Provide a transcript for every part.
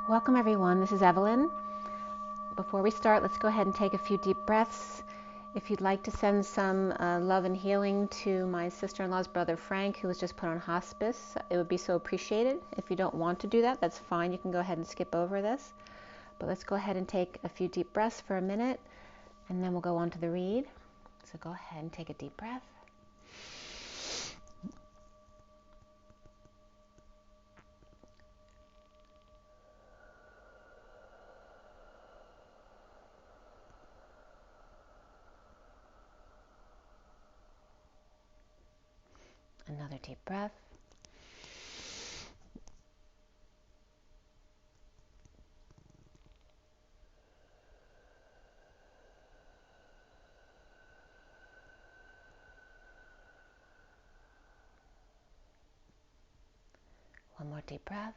Welcome everyone, this is Evelyn. Before we start, let's go ahead and take a few deep breaths. If you'd like to send some love and healing to my sister-in-law's brother Frank, who was just put on hospice, it would be so appreciated. If you don't want to do that, that's fine. You can go ahead and skip over this. But let's go ahead and take a few deep breaths for a minute, and then we'll go on to the read. So go ahead and take a deep breath. Another deep breath. One more deep breath.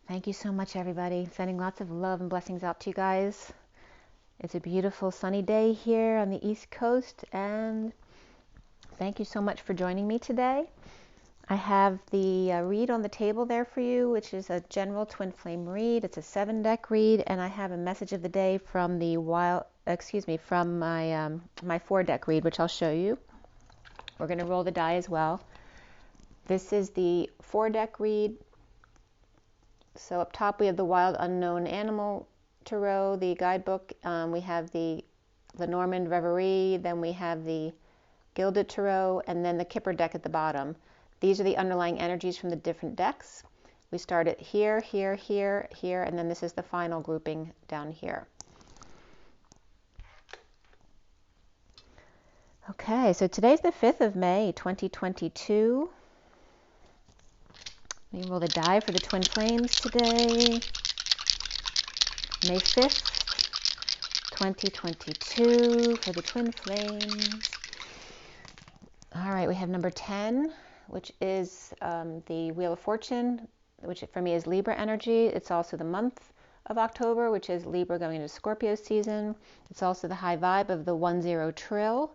Thank you so much, everybody. Sending lots of love and blessings out to you guys. It's a beautiful sunny day here on the East Coast, and thank you so much for joining me today. I have the read on the table there for you, which is a general twin flame read. It's a 7-deck read, and I have a message of the day from the my 4-deck read, which I'll show you. We're going to roll the die as well. This is the 4-deck read. So up top we have the Wild Unknown Animal Tarot, the guidebook. We have the LENORMAND Reverie, then we have the GILDED Tarot, and then the KIPPER deck at the bottom. These are the underlying energies from the different decks. We start at here, here, here, here, and then this is the final grouping down here. Okay, so today's the 5th of May, 2022. Let me roll the die for the twin flames today. May 5th, 2022 for the twin flames. All right, we have number 10, which is the Wheel of Fortune, which for me is Libra energy. It's also the month of October, which is Libra going into Scorpio season. It's also the high vibe of the 1-0 trill.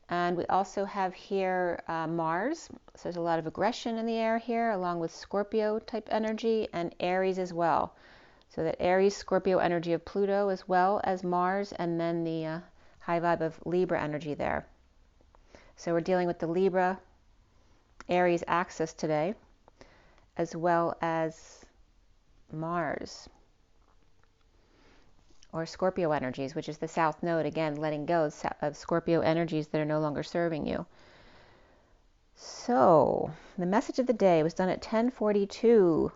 And we also have here Mars, so there's a lot of aggression in the air here, along with Scorpio type energy, and Aries as well. So that Aries, Scorpio energy of Pluto, as well as Mars, and then the high vibe of Libra energy there. So we're dealing with the Libra Aries axis today, as well as Mars, or Scorpio energies, which is the South Node, again, letting go of Scorpio energies that are no longer serving you. So, the message of the day was done at 10:42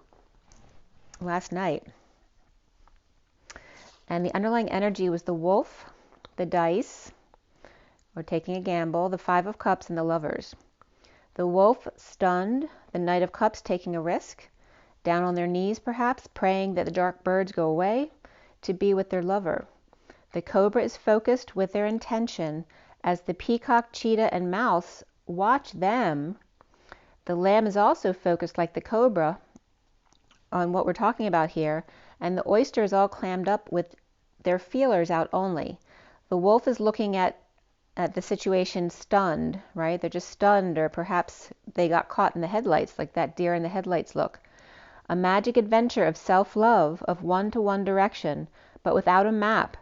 last night. And the underlying energy was the Wolf, the Dice, or taking a gamble, the 5 of Cups, and the Lovers. The Wolf, stunned, the Knight of Cups, taking a risk, down on their knees perhaps, praying that the dark birds go away, to be with their lover. The Cobra is focused with their intention as the peacock, cheetah, and mouse watch them. The Lamb is also focused like the Cobra on what we're talking about here, and the oyster is all clammed up with their feelers out only. The Wolf is looking at the situation stunned, right? They're just stunned, or perhaps they got caught in the headlights, like that deer in the headlights look. A magic adventure of self-love, of one-to-one direction, but without a map,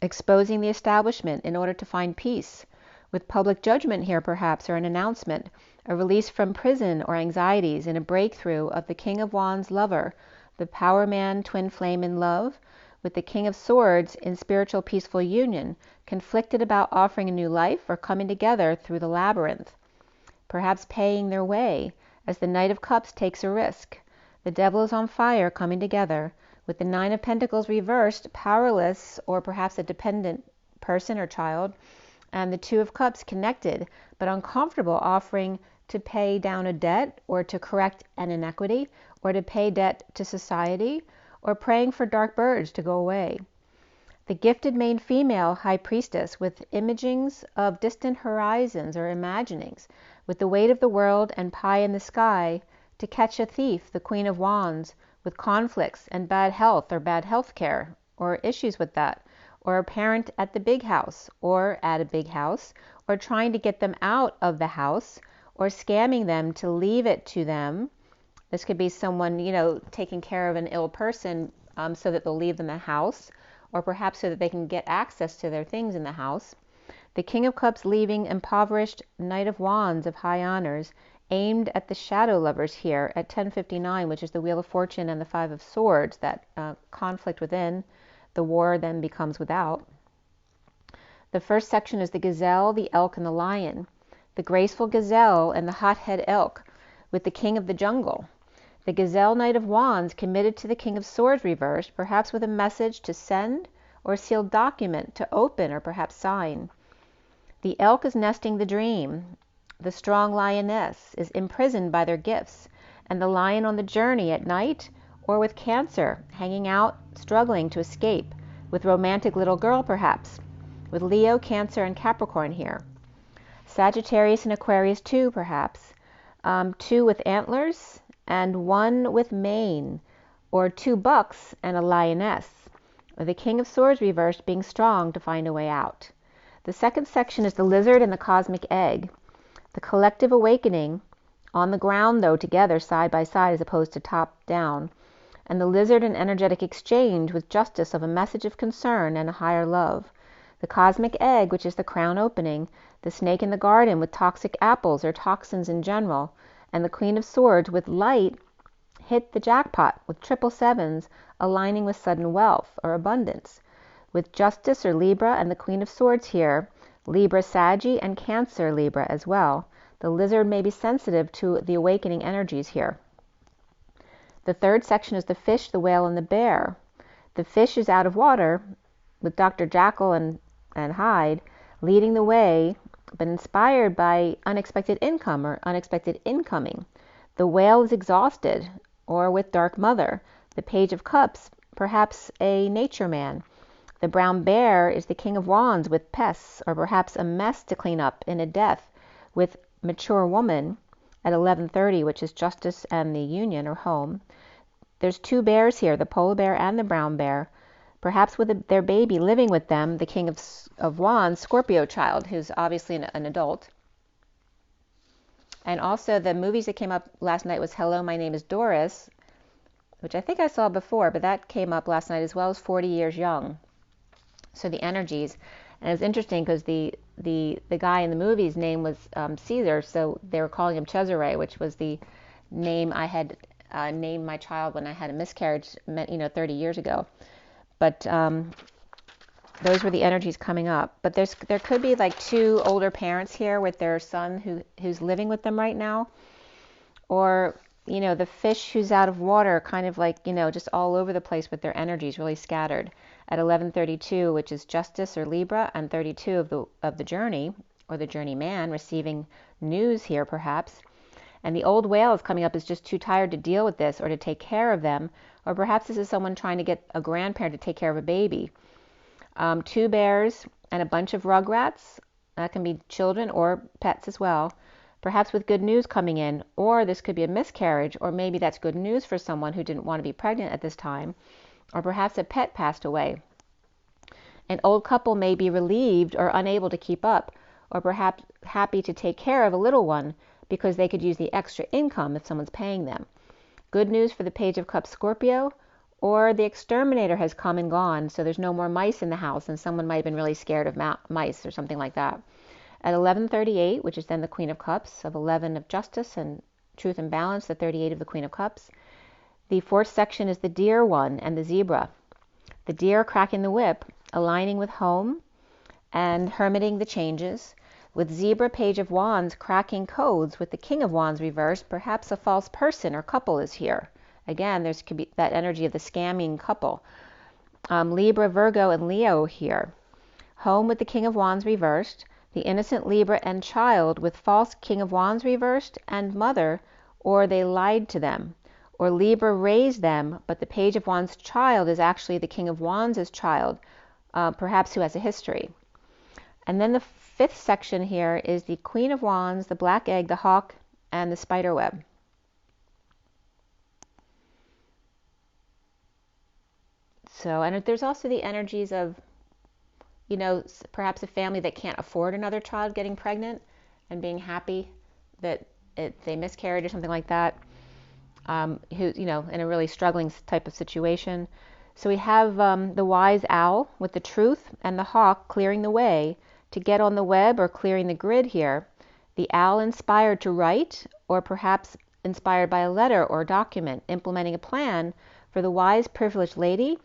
exposing the establishment in order to find peace, with public judgment here perhaps, or an announcement, a release from prison or anxieties, and a breakthrough of the King of Wands lover, the Power Man twin flame in love, with the King of Swords in spiritual peaceful union, conflicted about offering a new life or coming together through the labyrinth, perhaps paying their way, as the Knight of Cups takes a risk. The Devil is on fire, coming together, with the 9 of Pentacles reversed, powerless, or perhaps a dependent person or child, and the 2 of Cups connected, but uncomfortable, offering to pay down a debt, or to correct an inequity, or to pay debt to society, or praying for dark birds to go away. The gifted main female high priestess with imagings of distant horizons or imaginings, with the weight of the world and pie in the sky, to catch a thief, the Queen of Wands, with conflicts and bad health or bad health care or issues with that, or a parent at the big house or at a big house, or trying to get them out of the house, or scamming them to leave it to them. This could be someone, taking care of an ill person so that they'll leave them the house, or perhaps so that they can get access to their things in the house. The King of Cups leaving impoverished Knight of Wands of high honors, aimed at the shadow lovers here at 1059, which is the Wheel of Fortune and the Five of Swords, that conflict within, the war then becomes without. The first section is the gazelle, the elk, and the lion. The graceful gazelle and the hothead elk with the King of the Jungle. The gazelle Knight of Wands committed to the King of Swords reversed, perhaps with a message to send or a sealed document to open or perhaps sign. The elk is nesting the dream. The strong lioness is imprisoned by their gifts, and the lion on the journey at night, or with Cancer, hanging out, struggling to escape, with romantic little girl perhaps, with Leo, Cancer, and Capricorn here. Sagittarius and Aquarius too, perhaps. 2 with antlers, and 1 with mane, or 2 bucks and a lioness, or the King of Swords reversed being strong to find a way out. The second section is the lizard and the cosmic egg. The collective awakening, on the ground though, together, side by side, as opposed to top down, and the lizard and energetic exchange with justice of a message of concern and a higher love. The cosmic egg, which is the crown opening, the snake in the garden with toxic apples or toxins in general, and the Queen of Swords with light hit the jackpot with 777s aligning with sudden wealth or abundance. With Justice or Libra and the Queen of Swords here, Libra, Saggy, and Cancer, Libra as well. The lizard may be sensitive to the awakening energies here. The third section is the fish, the whale, and the bear. The fish is out of water with Dr. Jekyll and Hyde leading the way, but inspired by unexpected income or unexpected incoming. The whale is exhausted, or with Dark Mother. The Page of Cups, perhaps a nature man. The brown bear is the King of Wands with pests, or perhaps a mess to clean up in a death, with Mature Woman at 1130, which is Justice and the Union or home. There's 2 bears here, the polar bear and the brown bear, perhaps with their baby living with them, the King of Wands, Scorpio child, who's obviously an adult. And also the movies that came up last night was Hello, My Name is Doris, which I think I saw before, but that came up last night as well as 40 Years Young. So the energies, and it's interesting because the guy in the movie's name was Caesar, so they were calling him Cesare, which was the name I had named my child when I had a miscarriage, 30 years ago. But those were the energies coming up. But there could be like 2 older parents here with their son who's living with them right now, or the fish who's out of water, kind of like just all over the place with their energies really scattered. At 1132, which is Justice or Libra, and 32 of the journey or the journeyman receiving news here perhaps. And the old whale is coming up is just too tired to deal with this or to take care of them, or perhaps this is someone trying to get a grandparent to take care of a baby. 2 bears and a bunch of rugrats. That can be children or pets as well. Perhaps with good news coming in, or this could be a miscarriage, or maybe that's good news for someone who didn't want to be pregnant at this time, or perhaps a pet passed away. An old couple may be relieved or unable to keep up, or perhaps happy to take care of a little one because they could use the extra income if someone's paying them. Good news for the Page of Cups Scorpio, or the exterminator has come and gone, so there's no more mice in the house, and someone might have been really scared of mice or something like that. At 1138, which is then the Queen of Cups, of 11 of Justice and Truth and Balance, the 38 of the Queen of Cups. The 4th section is the deer one and the zebra. The deer cracking the whip, aligning with home and hermiting the changes, with zebra, Page of Wands, cracking codes with the King of Wands reversed. Perhaps a false person or couple is here. Again, could be that energy of the scamming couple. Libra, Virgo, and Leo here. Home with the King of Wands reversed, the innocent Libra and child with false King of Wands reversed and mother, or they lied to them. Or Libra raised them, but the Page of Wands child is actually the King of Wands' child, perhaps who has a history. And then the fifth section here is the Queen of Wands, the Black Egg, the Hawk, and the Spider Web. So, and there's also the energies of, you know, perhaps a family that can't afford another child getting pregnant and being happy that they miscarried or something like that, who, you know, in a really struggling type of situation. So we have the wise owl with the truth and the hawk clearing the way to get on the web or clearing the grid here. The owl inspired to write, or perhaps inspired by a letter or document, implementing a plan for the wise privileged lady,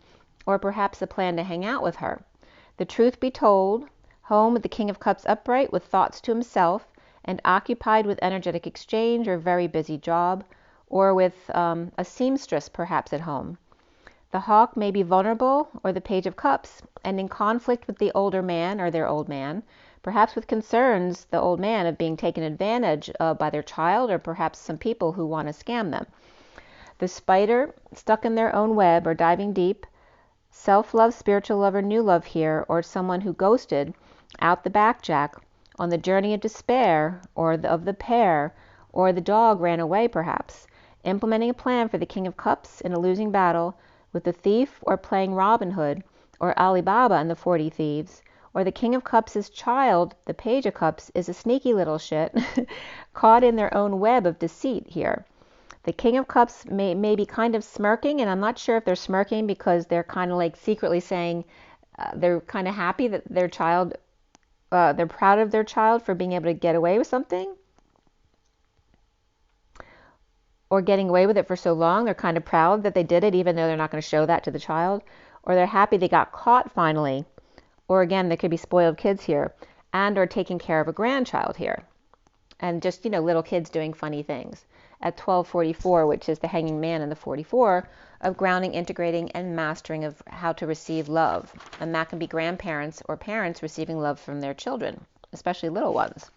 or perhaps a plan to hang out with her. The truth be told, home with the King of Cups upright with thoughts to himself and occupied with energetic exchange or very busy job, or with a seamstress perhaps at home. The hawk may be vulnerable, or the Page of Cups, and in conflict with the older man or their old man, perhaps with concerns, the old man, of being taken advantage of by their child, or perhaps some people who want to scam them. The spider, stuck in their own web or diving deep, self-love, spiritual love, or new love here, or someone who ghosted out the back jack on the journey of despair, or of the pair, or the dog ran away perhaps, implementing a plan for the King of Cups in a losing battle with the thief, or playing Robin Hood, or Alibaba and the 40 Thieves, or the King of Cups' child, the Page of Cups, is a sneaky little shit, caught in their own web of deceit here. The King of Cups may be kind of smirking, and I'm not sure if they're smirking because they're kind of like secretly saying they're kind of happy that their child, they're proud of their child for being able to get away with something, or getting away with it for so long. They're kind of proud that they did it, even though they're not going to show that to the child, or they're happy they got caught finally, or again, there could be spoiled kids here, and or taking care of a grandchild here, and just, you know, little kids doing funny things. At 1244, which is the hanging man in the 44, of grounding, integrating, and mastering of how to receive love. And that can be grandparents or parents receiving love from their children, especially little ones.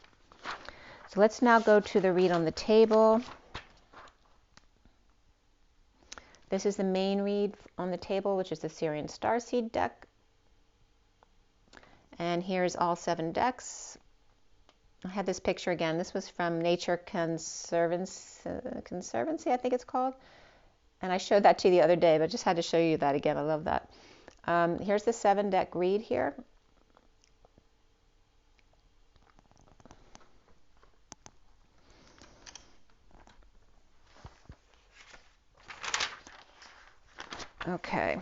So let's now go to the read on the table. This is the main read on the table, which is the Syrian Starseed deck. And here's all 7 decks. I had this picture again. This was from Nature Conservancy, I think it's called. And I showed that to you the other day, but just had to show you that again. I love that. Here's the 7 deck read here. Okay.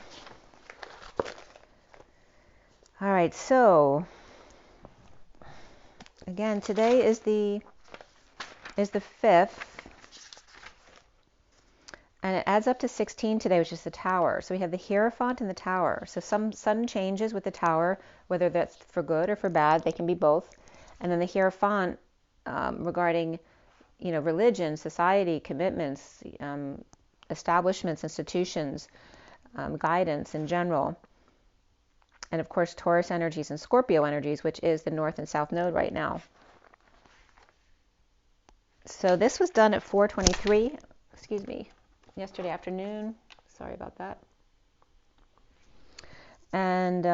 All right, so again, today is the 5th, and it adds up to 16 today, which is the Tower. So we have the Hierophant and the Tower. So some sudden changes with the Tower, whether that's for good or for bad, they can be both. And then the Hierophant regarding, you know, religion, society, commitments, establishments, institutions, guidance in general. And of course, Taurus energies and Scorpio energies, which is the North and South Node right now. So this was done at 4:23, excuse me, yesterday afternoon. Sorry about that. And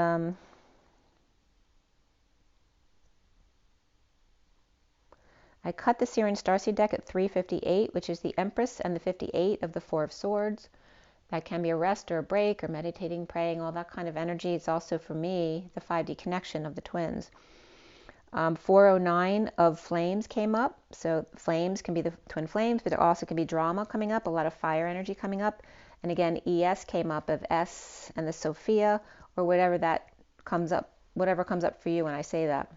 I cut the Syrian Starseed deck at 3:58, which is the Empress and the 58 of the 4 of Swords. That can be a rest or a break or meditating, praying, all that kind of energy. It's also, for me, the 5D connection of the twins. 409 of Flames came up. So flames can be the twin flames, but there also can be drama coming up, a lot of fire energy coming up. And again, ES came up of S and the Sophia, or whatever that comes up, whatever comes up for you when I say that.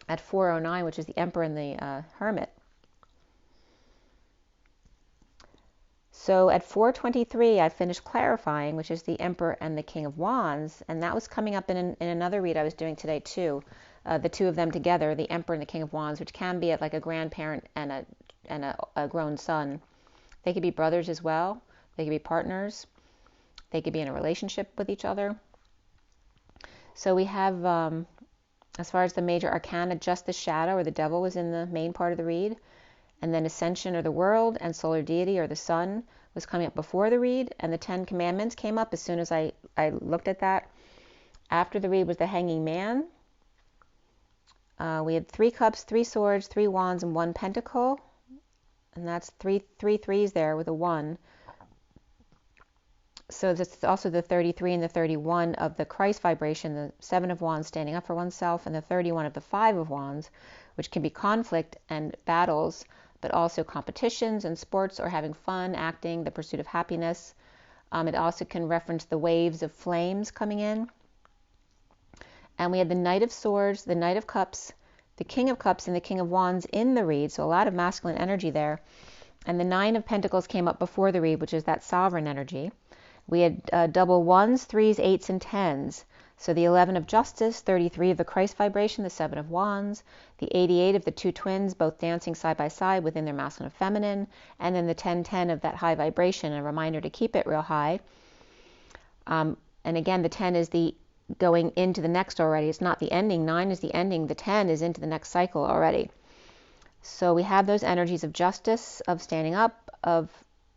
At 409, which is the Emperor and the Hermit. So at 4:23, I finished clarifying, which is the Emperor and the King of Wands, and that was coming up in another read I was doing today too. The 2 of them together, the Emperor and the King of Wands, which can be like a grandparent and a grown son. They could be brothers as well. They could be partners. They could be in a relationship with each other. So we have, as far as the major arcana, just the shadow or the devil was in the main part of the read. And then Ascension or the world and solar deity or the sun was coming up before the read. And the 10 Commandments came up as soon as I looked at that. After the read was the Hanging Man. We had 3 cups, 3 swords, 3 wands, and 1 pentacle. And that's three threes there with a 1. So that's also the 33 and the 31 of the Christ vibration, the 7 of wands standing up for oneself, and the 31 of the 5 of wands, which can be conflict and battles, but also competitions and sports or having fun, acting, the pursuit of happiness. It also can reference the waves of flames coming in. And we had the Knight of Swords, the Knight of Cups, the King of Cups, and the King of Wands in the read, so a lot of masculine energy there. And the 9 of Pentacles came up before the read, which is that sovereign energy. We had double 1s, 3s, 8s, and 10s. So the 11 of Justice, 33 of the Christ vibration, the 7 of Wands, the 88 of the 2 twins, both dancing side by side within their masculine and feminine, and then the 10-10 of that high vibration, a reminder to keep it real high. And again, the 10 is the going into the next already. It's not the ending. 9 is the ending. The 10 is into the next cycle already. So we have those energies of justice, of standing up, of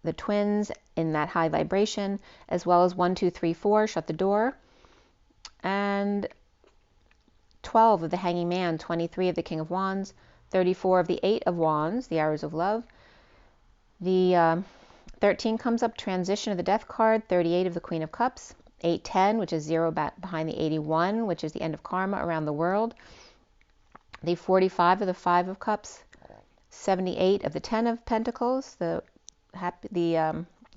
the twins in that high vibration, as well as 1, 2, 3, 4, shut the door, and 12 of the Hanging Man, 23 of the King of Wands, 34 of the 8 of Wands, the arrows of love. The 13 comes up, transition of the Death card, 38 of the Queen of Cups, 8-10, which is 0 back behind the 81, which is the end of karma around the world. The 45 of the 5 of Cups, 78 of the 10 of Pentacles, the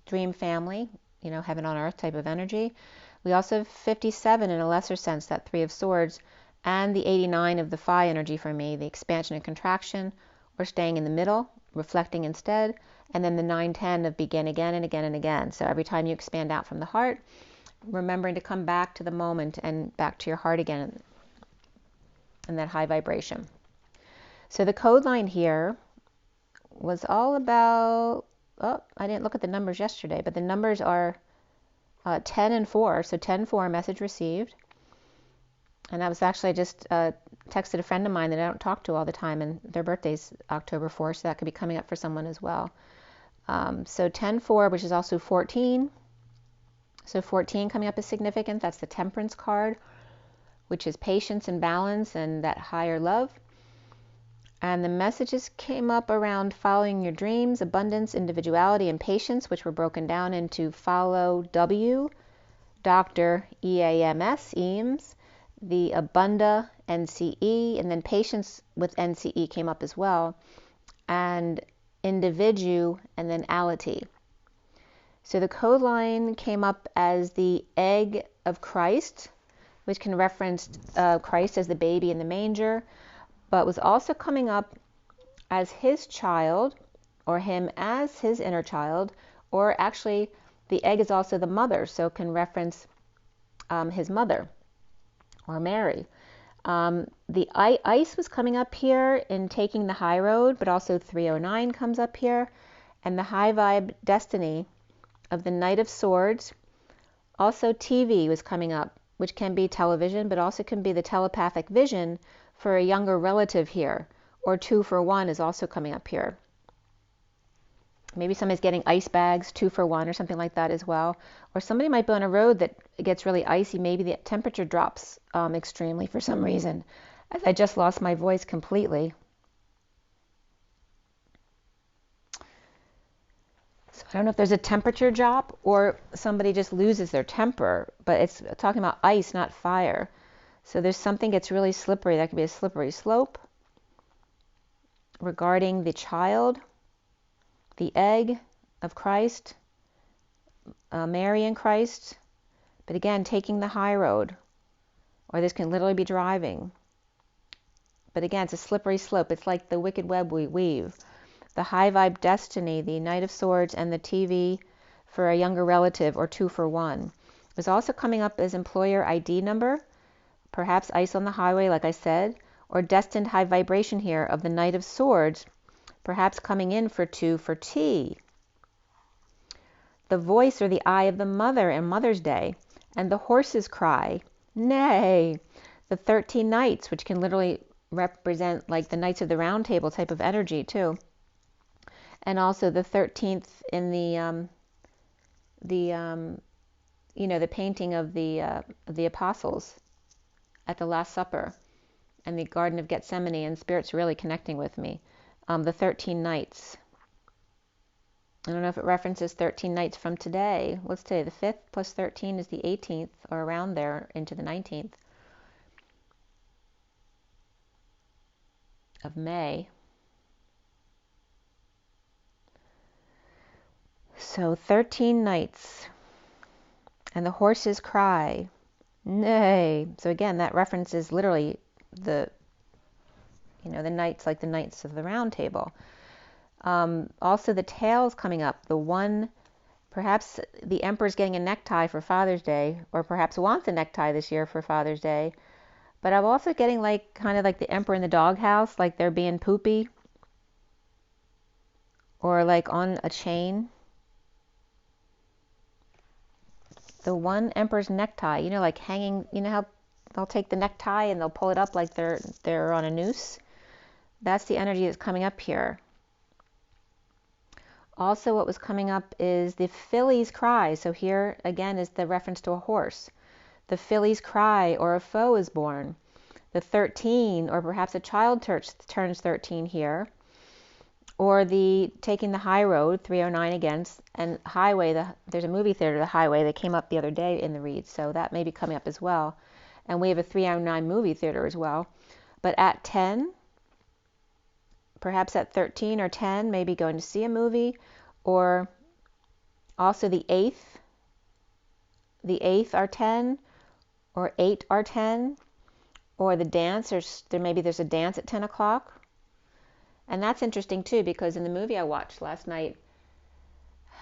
dream family, heaven on earth type of energy. We also have 57 in a lesser sense, that 3 of Swords, and the 89 of the Phi energy for me, the expansion and contraction, or staying in the middle, reflecting instead, and then the 9-10 of begin again and again and again. So every time you expand out from the heart, remembering to come back to the moment and back to your heart again in that high vibration. So the code line here was all about, I didn't look at the numbers yesterday, but the numbers are 10 and 4. So 10-4, message received. And that was actually, I just texted a friend of mine that I don't talk to all the time, and their birthday's October 4th, so that could be coming up for someone as well. So 10-4, which is also 14. So 14 coming up is significant. That's the Temperance card, which is patience and balance and that higher love. And the messages came up around following your dreams, abundance, individuality, and patience, which were broken down into follow W, Dr. EAMS, Eames, the Abunda, NCE, and then patience with NCE came up as well, and individu, and then ality. So the code line came up as the egg of Christ, which can reference Christ as the baby in the manger, but was also coming up as his child, or him as his inner child, or actually the egg is also the mother, so can reference his mother, or Mary. The ice was coming up here in taking the high road, but also 309 comes up here, and the high vibe destiny of the Knight of Swords. Also TV was coming up, which can be television, but also can be the telepathic vision for a younger relative here, or 2 for 1 is also coming up here. Maybe somebody's getting ice bags, 2 for 1 or something like that as well. Or somebody might be on a road that gets really icy. Maybe the temperature drops extremely for some reason. As I just lost my voice completely. So I don't know if there's a temperature drop or somebody just loses their temper, but it's talking about ice, not fire. So there's something gets really slippery. That could be a slippery slope regarding the child, the egg of Christ, Mary and Christ, but again, taking the high road, or this can literally be driving. But again, it's a slippery slope. It's like the wicked web we weave. The high vibe destiny, the Knight of Swords, and the TV for a younger relative, or 2 for 1. It was also coming up as employer ID number, perhaps ice on the highway, like I said, or destined high vibration here of the Knight of Swords, perhaps coming in for 2 for T. The voice or the eye of the mother and Mother's Day, and the horse's cry, nay. The 13 knights, which can literally represent like the Knights of the Round Table type of energy too. And also the 13th in the painting of the apostles, at the Last Supper and the Garden of Gethsemane, and Spirit's really connecting with me. The 13 nights. I don't know if it references 13 nights from today. What's today? The 5th plus 13 is the 18th, or around there into the 19th of May. So 13 nights. And the horses cry, nay. So again, that references literally the knights, like the knights of the Round Table. Also the tails coming up. The one, perhaps the Emperor's getting a necktie for Father's Day, or perhaps wants a necktie this year for Father's Day. But I'm also getting like kind of like the Emperor in the doghouse, like they're being poopy, or like on a chain. The one Emperor's necktie, like hanging, how they'll take the necktie and they'll pull it up like they're on a noose. That's the energy that's coming up here. Also, what was coming up is the filly's cry. So here again is the reference to a horse. The filly's cry, or a foe is born. The 13, or perhaps a child turns 13 here. Or the taking the high road, 309 again, and highway, there's a movie theater, the Highway, that came up the other day in the read, so that may be coming up as well. And we have a 309 movie theater as well. But at 10, perhaps at 13 or 10, maybe going to see a movie, or also the 8th. The 8th are 10, or 8 are 10, or the dance, maybe there's a dance at 10 o'clock. And that's interesting too, because in the movie I watched last night,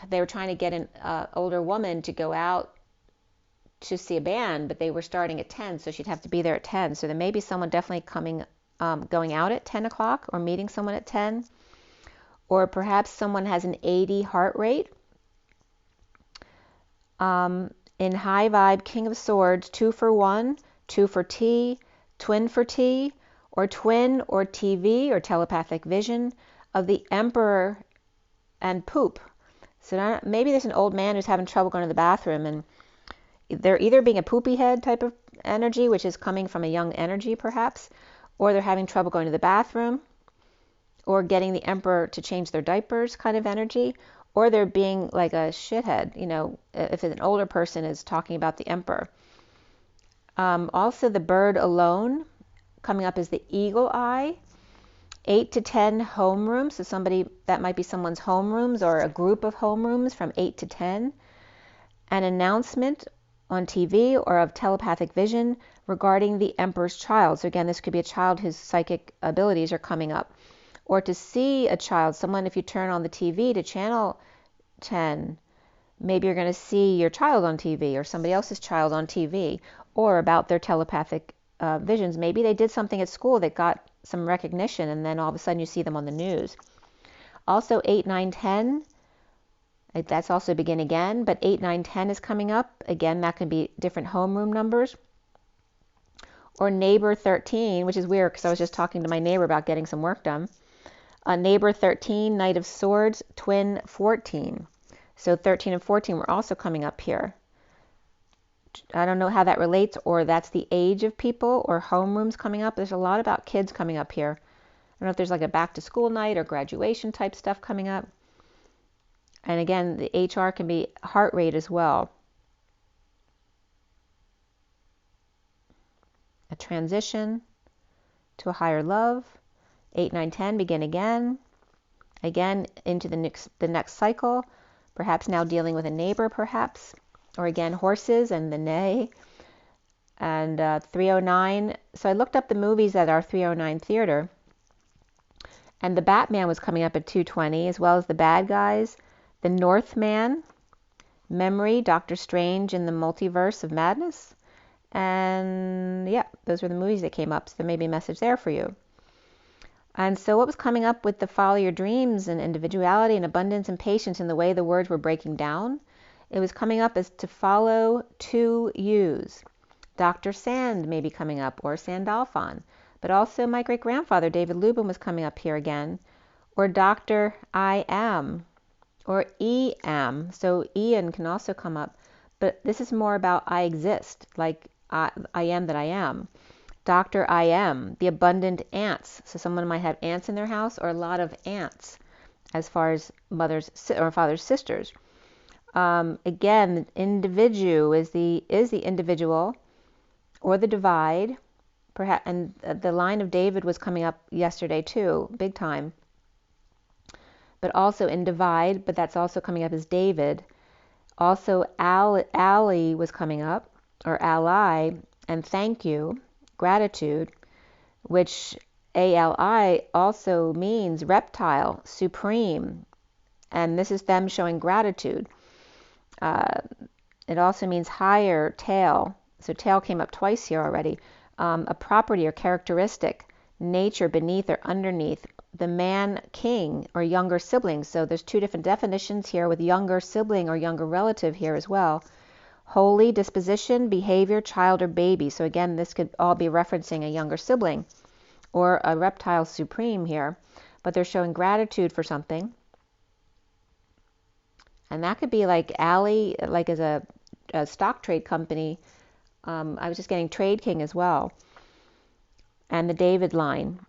they were trying to get an older woman to go out to see a band, but they were starting at 10, so she'd have to be there at 10. So there may be someone definitely going out at 10 o'clock, or meeting someone at 10. Or perhaps someone has an 80 heart rate. In high vibe, King of Swords, 2 for 1, 2 for T, twin for T, or twin or TV or telepathic vision of the Emperor and poop. So now, maybe there's an old man who's having trouble going to the bathroom, and they're either being a poopy head type of energy, which is coming from a young energy perhaps, or they're having trouble going to the bathroom, or getting the Emperor to change their diapers kind of energy, or they're being like a shithead, if an older person is talking about the Emperor. Also the bird alone, coming up is the eagle eye. 8 to 10 homerooms, so that might be someone's homerooms, or a group of homerooms from 8 to 10. An announcement on TV or of telepathic vision regarding the Emperor's child. So again, this could be a child whose psychic abilities are coming up. Or to see a child, someone, if you turn on the TV to channel 10, maybe you're going to see your child on TV, or somebody else's child on TV, or about their telepathic visions. Maybe they did something at school that got some recognition, and then all of a sudden you see them on the news. Also 8, 9, 10, that's also begin again, but 8, 9, 10 is coming up. Again, that can be different homeroom numbers. Or neighbor 13, which is weird because I was just talking to my neighbor about getting some work done. Neighbor 13, Knight of Swords, twin 14. So 13 and 14 were also coming up here. I don't know how that relates, or that's the age of people, or homerooms coming up. There's a lot about kids coming up here. I don't know if there's like a back to school night or graduation type stuff coming up. And again, the HR can be heart rate as well. A transition to a higher love. 8, 9, 10, begin again. Again, into the next cycle. Perhaps now dealing with a neighbor, perhaps. Or again, horses and the neigh. And 309. So I looked up the movies at our 309 theater. And the Batman was coming up at 220, as well as the Bad Guys. The Northman, Memory, Doctor Strange in the Multiverse of Madness. And yeah, those were the movies that came up. So there may be a message there for you. And so what was coming up with the follow your dreams and individuality and abundance and patience in the way the words were breaking down? It was coming up as to follow to use. Dr. Sand may be coming up, or Sandalphon. But also my great-grandfather, David Lubin, was coming up here again. Or Dr. I Am. Or E-am. So Ian can also come up. But this is more about I exist, like I am that I am. Dr. I am, the abundant aunts. So someone might have aunts in their house, or a lot of aunts as far as mother's or father's sisters. Again, individual is the individual or the divide. Perhaps, and the line of David was coming up yesterday too, big time. But also in divide, but that's also coming up as David. Also, ally was coming up, or ally, and thank you, gratitude, which ALI also means reptile, supreme, and this is them showing gratitude. It also means higher, tail, so tail came up twice here already, a property or characteristic, nature, beneath or underneath, the man, king, or younger sibling. So there's two different definitions here with younger sibling or younger relative here as well. Holy, disposition, behavior, child, or baby. So again, this could all be referencing a younger sibling or a reptile supreme here, but they're showing gratitude for something. And that could be like Ally, like as a stock trade company. I was just getting Trade King as well. And the David line.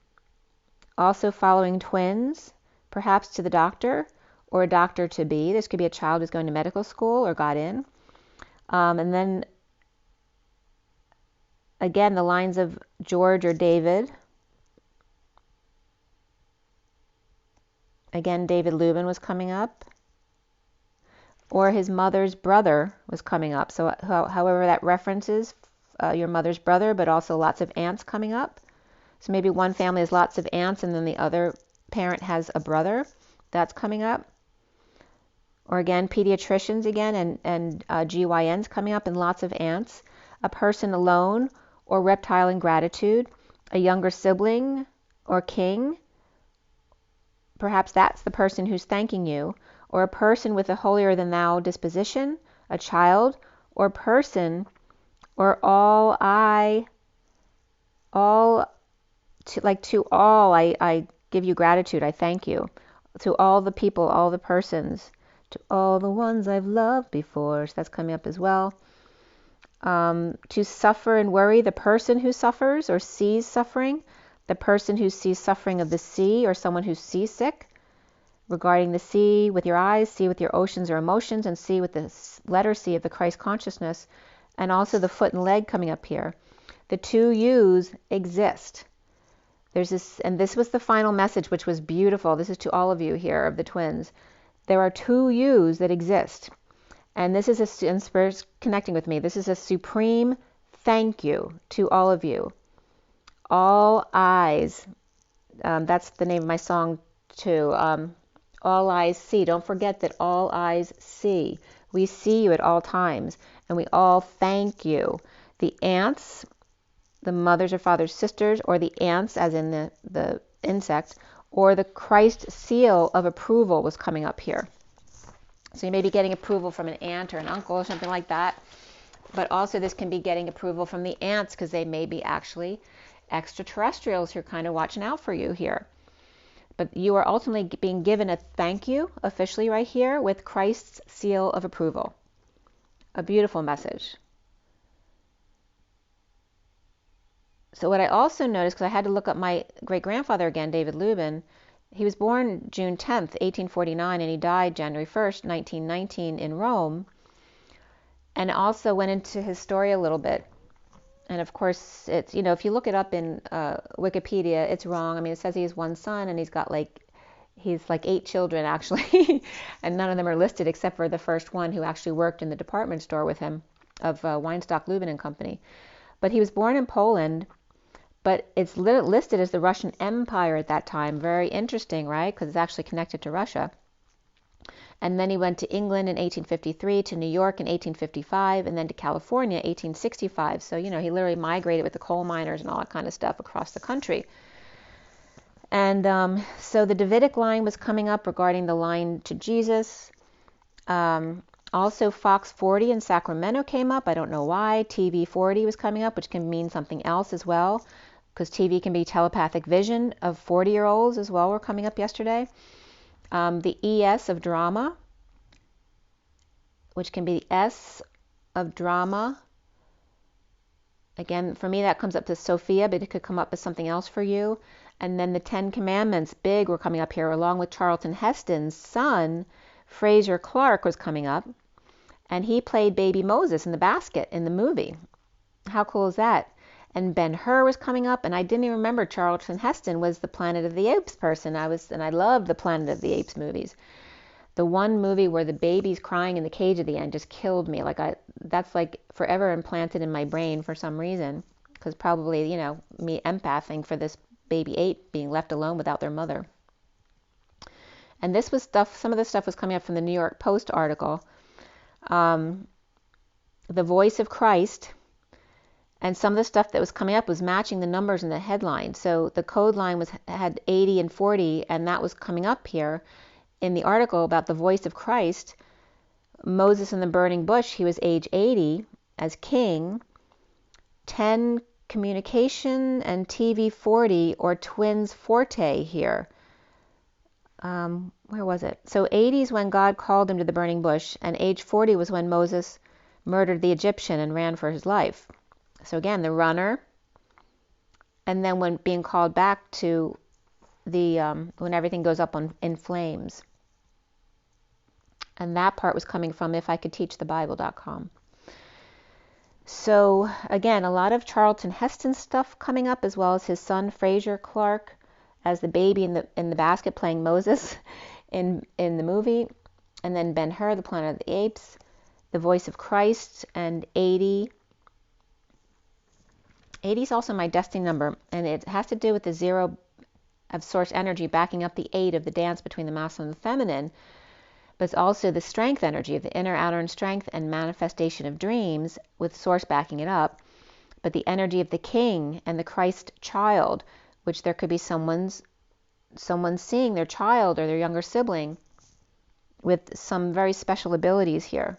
Also following twins, perhaps to the doctor or a doctor to be. This could be a child who's going to medical school or got in. And then, again, the lines of George or David. Again, David Lubin was coming up. Or his mother's brother was coming up. So however that references your mother's brother, but also lots of aunts coming up. So maybe one family has lots of aunts and then the other parent has a brother. That's coming up. Or again, pediatricians again, and GYNs coming up, and lots of aunts. A person alone, or reptile in gratitude. A younger sibling, or king. Perhaps that's the person who's thanking you. Or a person with a holier-than-thou disposition. A child, or person, or all I give you gratitude, I thank you. To all the people, all the persons, to all the ones I've loved before. So that's coming up as well. To suffer and worry, the person who suffers or sees suffering. The person who sees suffering of the sea, or someone who's seasick. Regarding the sea with your eyes, sea with your oceans or emotions, and sea with the letter C of the Christ consciousness. And also the foot and leg coming up here. The two yous exist. There's this, and this was the final message, which was beautiful. This is to all of you here of the twins. There are two yous that exist. And this is and Spirit's connecting with me. This is a supreme thank you to all of you. All eyes. That's the name of my song too. All eyes see. Don't forget that all eyes see. We see you at all times. And we all thank you. The aunts, the mothers or fathers, sisters, or the ants, as in the insect, or the Christ seal of approval was coming up here. So you may be getting approval from an aunt or an uncle or something like that. But also this can be getting approval from the ants, because they may be actually extraterrestrials who are kind of watching out for you here. But you are ultimately being given a thank you officially right here with Christ's seal of approval. A beautiful message. So what I also noticed, because I had to look up my great-grandfather again, David Lubin, he was born June 10th, 1849, and he died January 1st, 1919 in Rome. And also went into his story a little bit. And of course, it's, you know, if you look it up in Wikipedia, it's wrong. I mean, it says he has one son and he's like 8 children actually. And none of them are listed except for the first one who actually worked in the department store with him of Weinstock Lubin and Company. But he was born in Poland, but it's listed as the Russian Empire at that time. Very interesting, right? Because it's actually connected to Russia. And then he went to England in 1853, to New York in 1855, and then to California 1865. So, you know, he literally migrated with the coal miners and all that kind of stuff across the country. And so the Davidic line was coming up regarding the line to Jesus. Also, Fox 40 in Sacramento came up. I don't know why. TV 40 was coming up, which can mean something else as well, because TV can be telepathic vision of 40-year-olds as well were coming up yesterday. The ES of drama, which can be the S of drama, Again, for me, that comes up to Sophia, but it could come up as something else for you. And then the Ten Commandments, big, were coming up here, along with Charlton Heston's son, Fraser Clark, was coming up. And he played baby Moses in the basket in the movie. How cool is that? And Ben-Hur was coming up, and I didn't even remember Charlton Heston was the Planet of the Apes person. I loved the Planet of the Apes movies. The one movie where the baby's crying in the cage at the end just killed me. That's like forever implanted in my brain for some reason, because probably, me empathing for this baby ape being left alone without their mother. And this was some of this stuff was coming up from the New York Post article. The Voice of Christ, and some of the stuff that was coming up was matching the numbers in the headline. So the code line had 80 and 40, and that was coming up here in the article about the voice of Christ. Moses in the burning bush, he was age 80 as king. 10 communication and TV 40 or twins forte here. Where was it? So 80 is when God called him to the burning bush, and age 40 was when Moses murdered the Egyptian and ran for his life. So again, the runner, and then when being called back to the when everything goes up in flames. And that part was coming from ificouldteachthebible.com. So again, a lot of Charlton Heston stuff coming up, as well as his son Fraser Clark as the baby in the basket playing Moses in the movie, and then Ben-Hur, the Planet of the Apes, the Voice of Christ, and 80. 80 is also my destiny number, and it has to do with the 0 of source energy backing up the 8 of the dance between the masculine and the feminine, but it's also the strength energy of the inner, outer, and strength and manifestation of dreams with source backing it up, but the energy of the king and the Christ child, which there could be someone seeing their child or their younger sibling with some very special abilities here.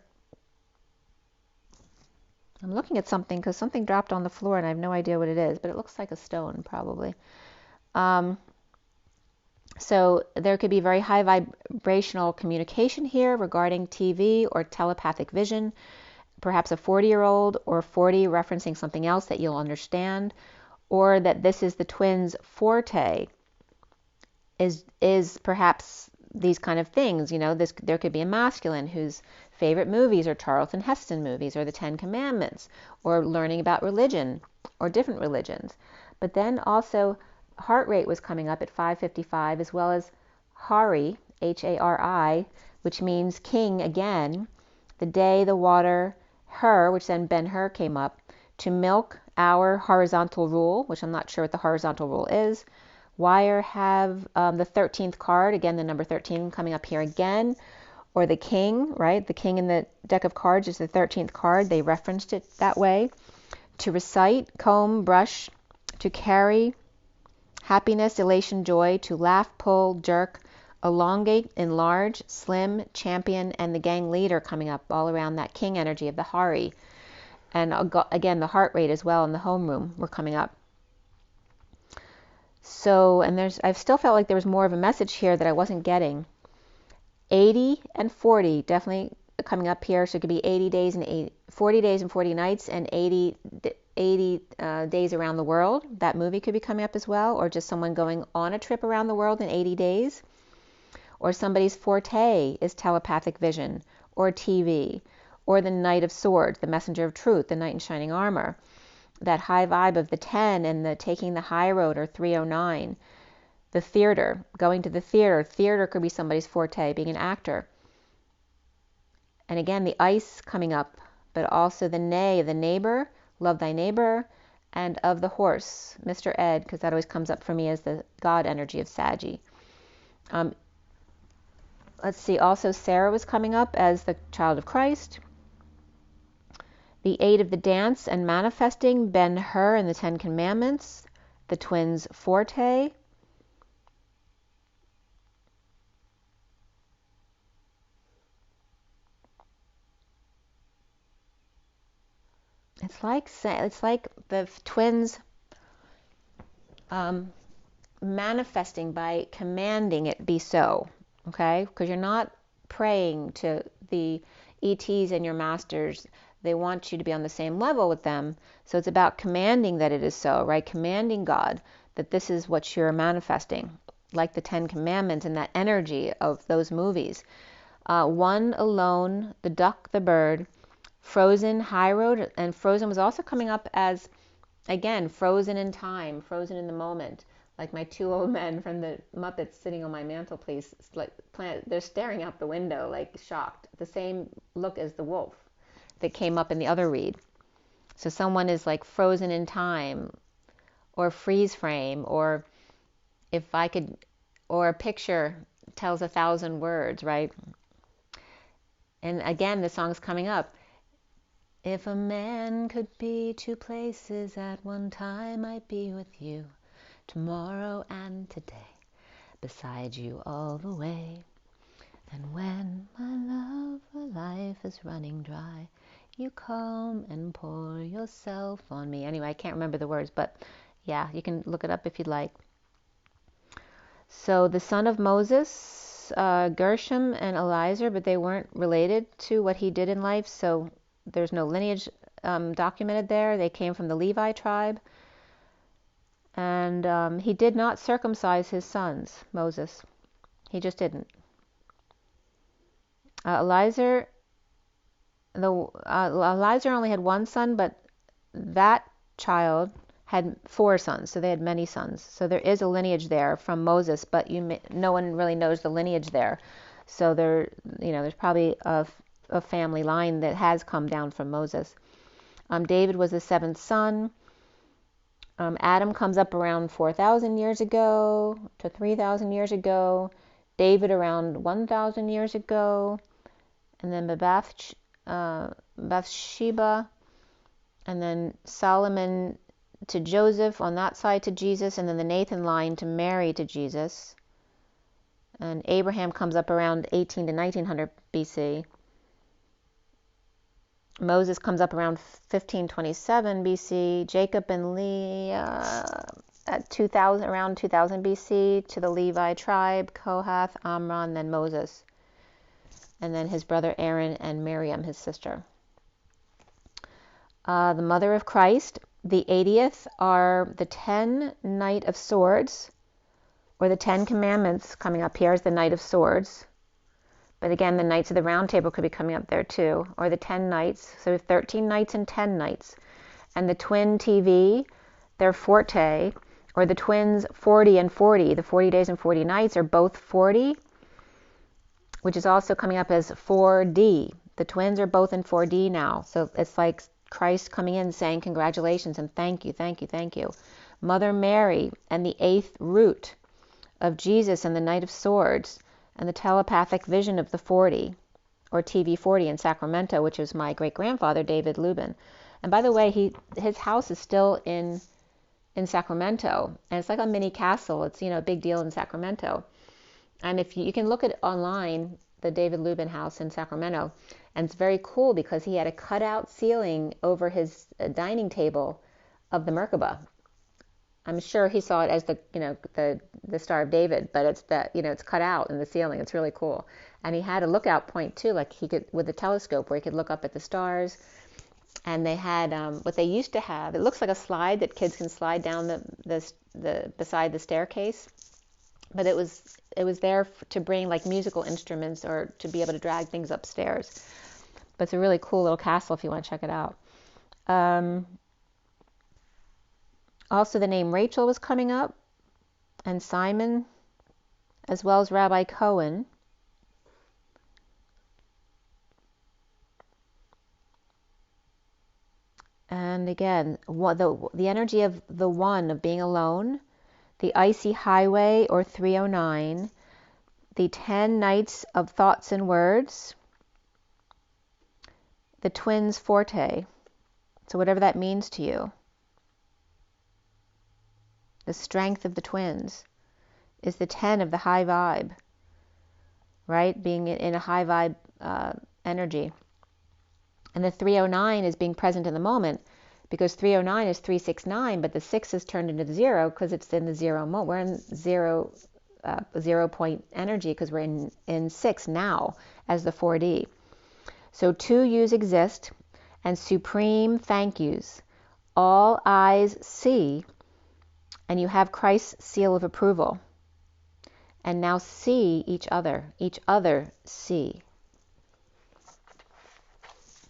I'm looking at something because something dropped on the floor and I have no idea what it is, but it looks like a stone probably. So there could be very high vibrational communication here regarding TV or telepathic vision, perhaps a 40-year-old or 40 referencing something else that you'll understand, or that this is the twins' forte, is perhaps these kind of things. There could be a masculine whose favorite movies are Charlton Heston movies, or the Ten Commandments, or learning about religion or different religions. But then also heart rate was coming up at 555, as well as Hari, Hari, which means king again, the day, the water, her, which then Ben-Hur came up, to milk our horizontal rule, which I'm not sure what the horizontal rule is. Wire have the 13th card, again the number 13 coming up here again, or the king, right? The king in the deck of cards is the 13th card. They referenced it that way. To recite, comb, brush, to carry, happiness, elation, joy, to laugh, pull, jerk, elongate, enlarge, slim, champion, and the gang leader coming up all around that king energy of the Hari. And again, the heart rate as well in the homeroom were coming up. So, and I've still felt like there was more of a message here that I wasn't getting. 80 and 40 definitely coming up here. So it could be 80 days and 40 days and 40 nights, and 80 days around the world. That movie could be coming up as well, or just someone going on a trip around the world in 80 days. Or somebody's forte is telepathic vision, or TV, or the Knight of Swords, the messenger of truth, the knight in shining armor. That high vibe of the 10 and the taking the high road, or 309. The theater, going to the theater. Theater could be somebody's forte, being an actor. And again, the ice coming up, but also the neigh, the neighbor, love thy neighbor, and of the horse, Mr. Ed, because that always comes up for me as the God energy of Saggy. Let's see, also Sarah was coming up as the child of Christ. The 8 of the dance and manifesting, Ben-Hur and the 10 Commandments, the twins forte. It's like the twins manifesting by commanding it be so, okay? Because you're not praying to the ETs and your masters, they want you to be on the same level with them. So it's about commanding that it is so, right? Commanding God that this is what you're manifesting, like the 10 Commandments and that energy of those movies. One Alone, The Duck, the Bird, Frozen, High Road, and Frozen was also coming up as, again, frozen in time, frozen in the moment. Like my 2 old men from the Muppets sitting on my mantelpiece, like they're staring out the window, like shocked. The same look as the wolf that came up in the other read. So someone is like frozen in time, or freeze frame, or if I could, or a picture tells 1,000 words, right? And again, the song's coming up. If a man could be 2 places at one time, I'd be with you tomorrow and today, beside you all the way. And when my love for life is running dry, you come and pour yourself on me. Anyway, I can't remember the words, but yeah, you can look it up if you'd like. So the son of Moses, Gershom and Eliezer, but they weren't related to what he did in life, so there's no lineage documented there. They came from the Levi tribe. And he did not circumcise his sons, Moses. He just didn't. Eliezer only had 1 son, but that child had 4 sons, so they had many sons. So there is a lineage there from Moses, but no one really knows the lineage there. So there's probably a family line that has come down from Moses. David was the 7th son. Adam comes up around 4,000 years ago to 3,000 years ago. David around 1,000 years ago. And then Bathsheba. And then Solomon to Joseph on that side to Jesus. And then the Nathan line to Mary to Jesus. And Abraham comes up around 18 to 1900 BC. Moses comes up around 1527 BC. Jacob and Leah at around 2000 BC to the Levi tribe, Kohath, Amram, then Moses. And then his brother Aaron and Miriam, his sister. The mother of Christ, the 80th, are the 10 Knight of Swords, or the 10 Commandments coming up here as the Knight of Swords. But again, the Knights of the Round Table could be coming up there too, or the 10 Knights. So we have 13 Knights and 10 Knights. And the twin TV, they're Forte, or the twins 40 and 40. The 40 Days and 40 Nights are both 40, which is also coming up as 4D. The twins are both in 4D now. So it's like Christ coming in saying congratulations and thank you, thank you, thank you. Mother Mary and the 8th root of Jesus and the Knight of Swords. And the telepathic vision of the 40, or TV 40 in Sacramento, which is my great-grandfather, David Lubin. And by the way, his house is still in Sacramento. And it's like a mini castle. It's, a big deal in Sacramento. And if you can look at online, the David Lubin house in Sacramento. And it's very cool because he had a cutout ceiling over his dining table of the Merkaba. I'm sure he saw it as the Star of David, but it's it's cut out in the ceiling. It's really cool. And he had a lookout point too, like he could with a telescope where he could look up at the stars. And they had what they used to have. It looks like a slide that kids can slide down the beside the staircase. But it was there to bring like musical instruments or to be able to drag things upstairs. But it's a really cool little castle if you want to check it out. Also, the name Rachel was coming up, and Simon, as well as Rabbi Cohen. And again, the energy of the one, of being alone, the icy highway, or 309, the 10 Knights of Thoughts and Words, the twins forte. So whatever that means to you. The strength of the twins is the 10 of the high vibe, right? Being in a high vibe energy. And the 309 is being present in the moment, because 309 is 369, but the 6 is turned into 0 because it's in the 0 moment. We're in 0 point energy because we're in 6 now as the 4D. So 2 U's exist, and supreme thank yous. All eyes see, and you have Christ's seal of approval. And now see each other see.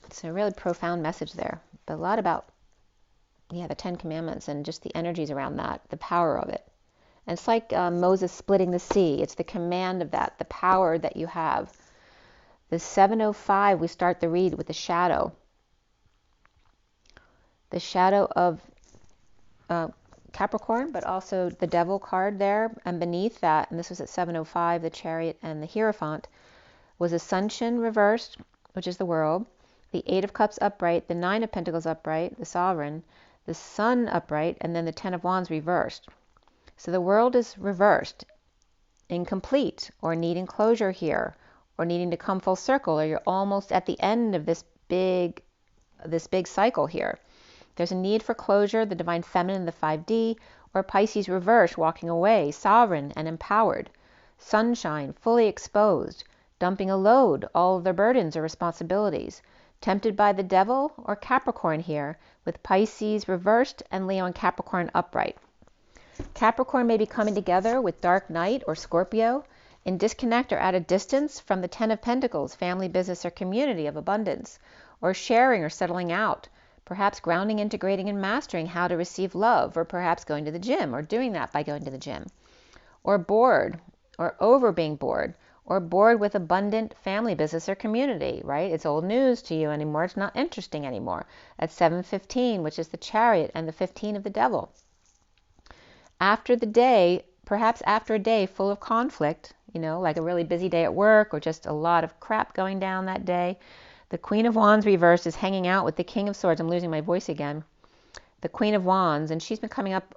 It's a really profound message there, but a lot about, the 10 Commandments and just the energies around that, the power of it. And it's like Moses splitting the sea. It's the command of that, the power that you have. The 705, we start the read with the shadow. The shadow of Capricorn, but also the Devil card there. And beneath that, and this was at 705, the Chariot and the Hierophant, was Ascension reversed, which is the world. The 8 of Cups upright, the 9 of Pentacles upright, the Sovereign, the Sun upright, and then the 10 of Wands reversed. So the world is reversed, incomplete, or needing closure here, or needing to come full circle, or you're almost at the end of this big cycle here. There's a need for closure, the Divine Feminine, the 5D, or Pisces reversed, walking away, sovereign and empowered. Sunshine, fully exposed, dumping a load, all of their burdens or responsibilities. Tempted by the Devil or Capricorn here, with Pisces reversed and Leo and Capricorn upright. Capricorn may be coming together with Dark Knight or Scorpio in disconnect or at a distance from the 10 of Pentacles, family, business, or community of abundance, or sharing or settling out, perhaps grounding, integrating, and mastering how to receive love, or perhaps going to the gym, or doing that by going to the gym, or bored, or over being bored, or bored with abundant family, business, or community, right? It's old news to you anymore. It's not interesting anymore. At 715, which is the Chariot, and the 15 of the Devil. After the day, perhaps after a day full of conflict, like a really busy day at work, or just a lot of crap going down that day, the Queen of Wands reversed is hanging out with the King of Swords. I'm losing my voice again. The Queen of Wands, and she's been coming up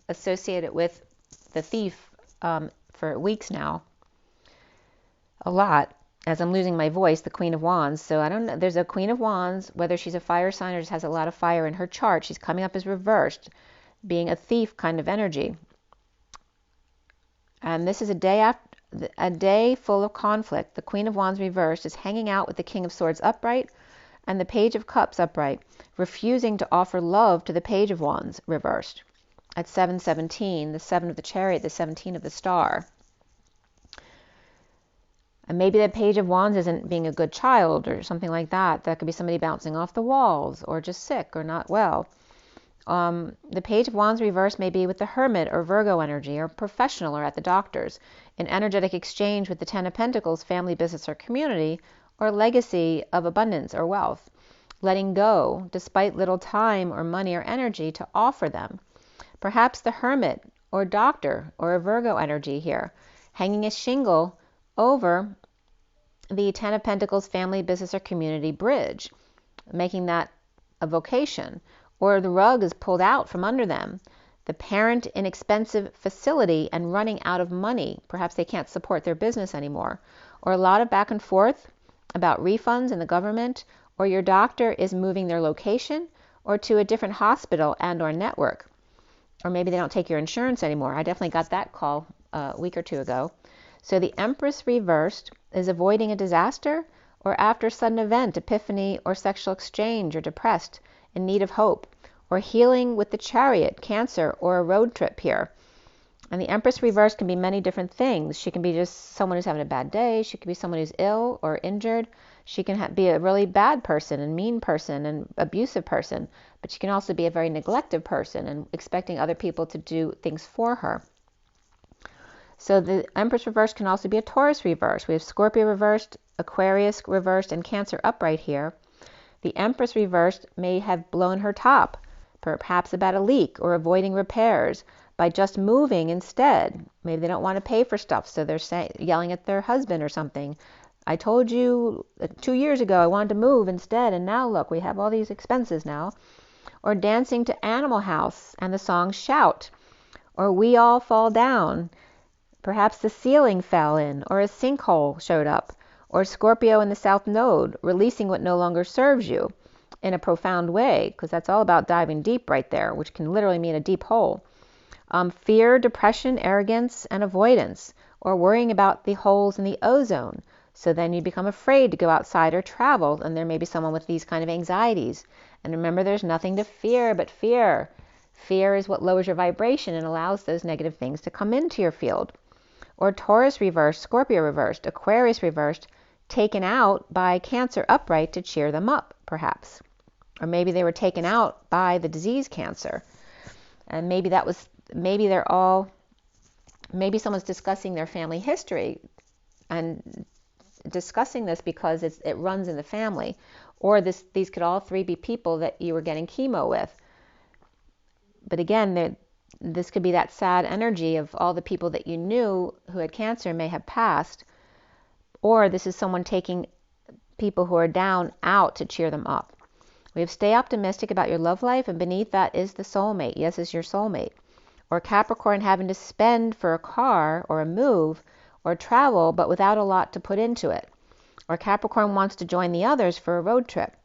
associated with the Thief for weeks now. A lot, as I'm losing my voice, the Queen of Wands. So I don't know, there's a Queen of Wands, whether she's a fire sign or just has a lot of fire in her chart, she's coming up as reversed, being a thief kind of energy. And this is a day full of conflict. The Queen of Wands reversed is hanging out with the King of Swords upright and the Page of Cups upright, refusing to offer love to the Page of Wands reversed. At 717, the 7 of the Chariot, the 17 of the Star. And maybe the Page of Wands isn't being a good child or something like that. That could be somebody bouncing off the walls or just sick or not well. The Page of Wands reversed may be with the Hermit or Virgo energy, or professional, or at the doctor's, in energetic exchange with the 10 of Pentacles, family, business, or community, or legacy of abundance or wealth. Letting go, despite little time or money or energy to offer them. Perhaps the Hermit or doctor or a Virgo energy here, hanging a shingle over the 10 of Pentacles, family, business, or community bridge, making that a vocation. Or the rug is pulled out from under them. The parent in expensive facility and running out of money. Perhaps they can't support their business anymore. Or a lot of back and forth about refunds in the government. Or your doctor is moving their location or to a different hospital and or network. Or maybe they don't take your insurance anymore. I definitely got that call a week or two ago. So the Empress reversed is avoiding a disaster or after sudden event, epiphany, or sexual exchange, or depressed, in need of hope, or healing with the Chariot, Cancer, or a road trip here. And the Empress reversed can be many different things. She can be just someone who's having a bad day. She can be someone who's ill or injured. She can be a really bad person and mean person and abusive person. But she can also be a very neglective person and expecting other people to do things for her. So the Empress reversed can also be a Taurus reversed. We have Scorpio reversed, Aquarius reversed, and Cancer upright here. The Empress reversed may have blown her top, perhaps about a leak or avoiding repairs by just moving instead. Maybe they don't want to pay for stuff, so they're yelling at their husband or something. I told you 2 years ago I wanted to move instead, and now look, we have all these expenses now. Or dancing to Animal House and the song Shout. Or We All Fall Down. Perhaps the ceiling fell in, or a sinkhole showed up. Or Scorpio in the South Node, releasing what no longer serves you in a profound way, because that's all about diving deep right there, which can literally mean a deep hole. Fear, depression, arrogance, and avoidance, or worrying about the holes in the ozone. So then you become afraid to go outside or travel, and there may be someone with these kind of anxieties. And remember, there's nothing to fear but fear. Fear is what lowers your vibration and allows those negative things to come into your field. Or Taurus reversed, Scorpio reversed, Aquarius reversed, taken out by Cancer upright to cheer them up, perhaps. Or maybe they were taken out by the disease Cancer. And maybe maybe someone's discussing their family history and discussing this because it runs in the family. Or these could all three be people that you were getting chemo with. But again, this could be that sad energy of all the people that you knew who had Cancer may have passed. Or this is someone taking people who are down out to cheer them up. We have stay optimistic about your love life, and beneath that is the soulmate. Yes, it's your soulmate. Or Capricorn having to spend for a car or a move or travel, but without a lot to put into it. Or Capricorn wants to join the others for a road trip.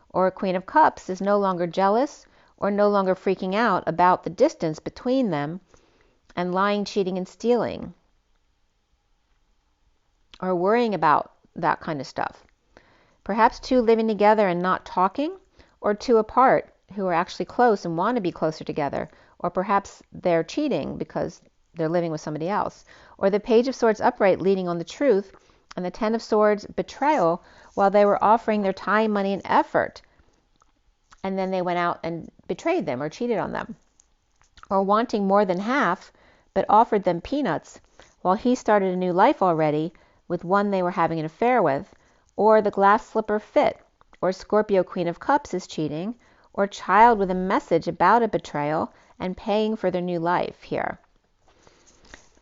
Or Queen of Cups is no longer jealous or no longer freaking out about the distance between them and lying, cheating, and stealing. Or worrying about that kind of stuff. Perhaps two living together and not talking, or two apart who are actually close and want to be closer together. Or perhaps they're cheating because they're living with somebody else. Or the Page of Swords upright leading on the truth, and the Ten of Swords betrayal while they were offering their time, money, and effort. And then they went out and betrayed them or cheated on them. Or wanting more than half, but offered them peanuts while he started a new life already with one they were having an affair with. Or the glass slipper fit. Or Scorpio Queen of Cups is cheating. Or child with a message about a betrayal and paying for their new life here.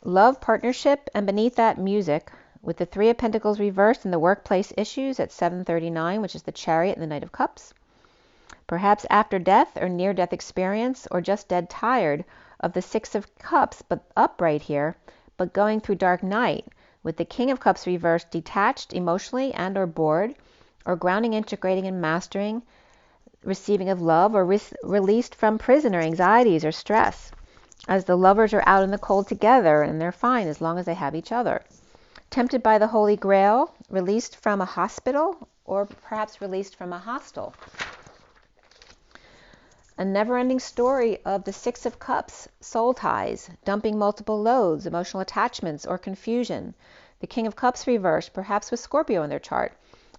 Love, partnership, and beneath that, music, with the Three of Pentacles reversed and the workplace issues at 739, which is the Chariot and the Knight of Cups. Perhaps after death or near-death experience, or just dead tired of the Six of Cups, but upright here, but going through dark night, with the King of Cups reversed, detached emotionally and or bored, or grounding, integrating, and mastering, receiving of love, or released from prison or anxieties or stress, as the lovers are out in the cold together and they're fine as long as they have each other. Tempted by the Holy Grail, released from a hospital, or perhaps released from a hostel. A never-ending story of the Six of Cups, soul ties, dumping multiple loads, emotional attachments, or confusion. The King of Cups reversed, perhaps with Scorpio in their chart,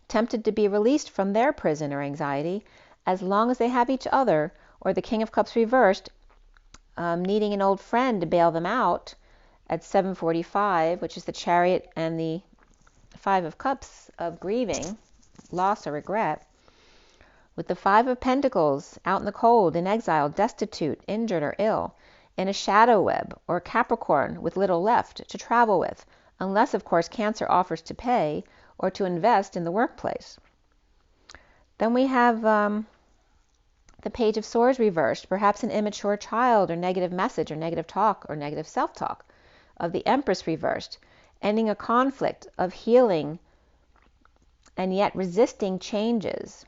tempted to be released from their prison or anxiety, as long as they have each other. Or the King of Cups reversed, needing an old friend to bail them out at 745, which is the Chariot and the Five of Cups of grieving, loss, or regret. With the Five of Pentacles, out in the cold, in exile, destitute, injured, or ill, in a shadow web, or Capricorn with little left to travel with, unless, of course, Cancer offers to pay or to invest in the workplace. Then we have the Page of Swords reversed, perhaps an immature child, or negative message, or negative talk, or negative self-talk, of the Empress reversed, ending a conflict of healing and yet resisting changes.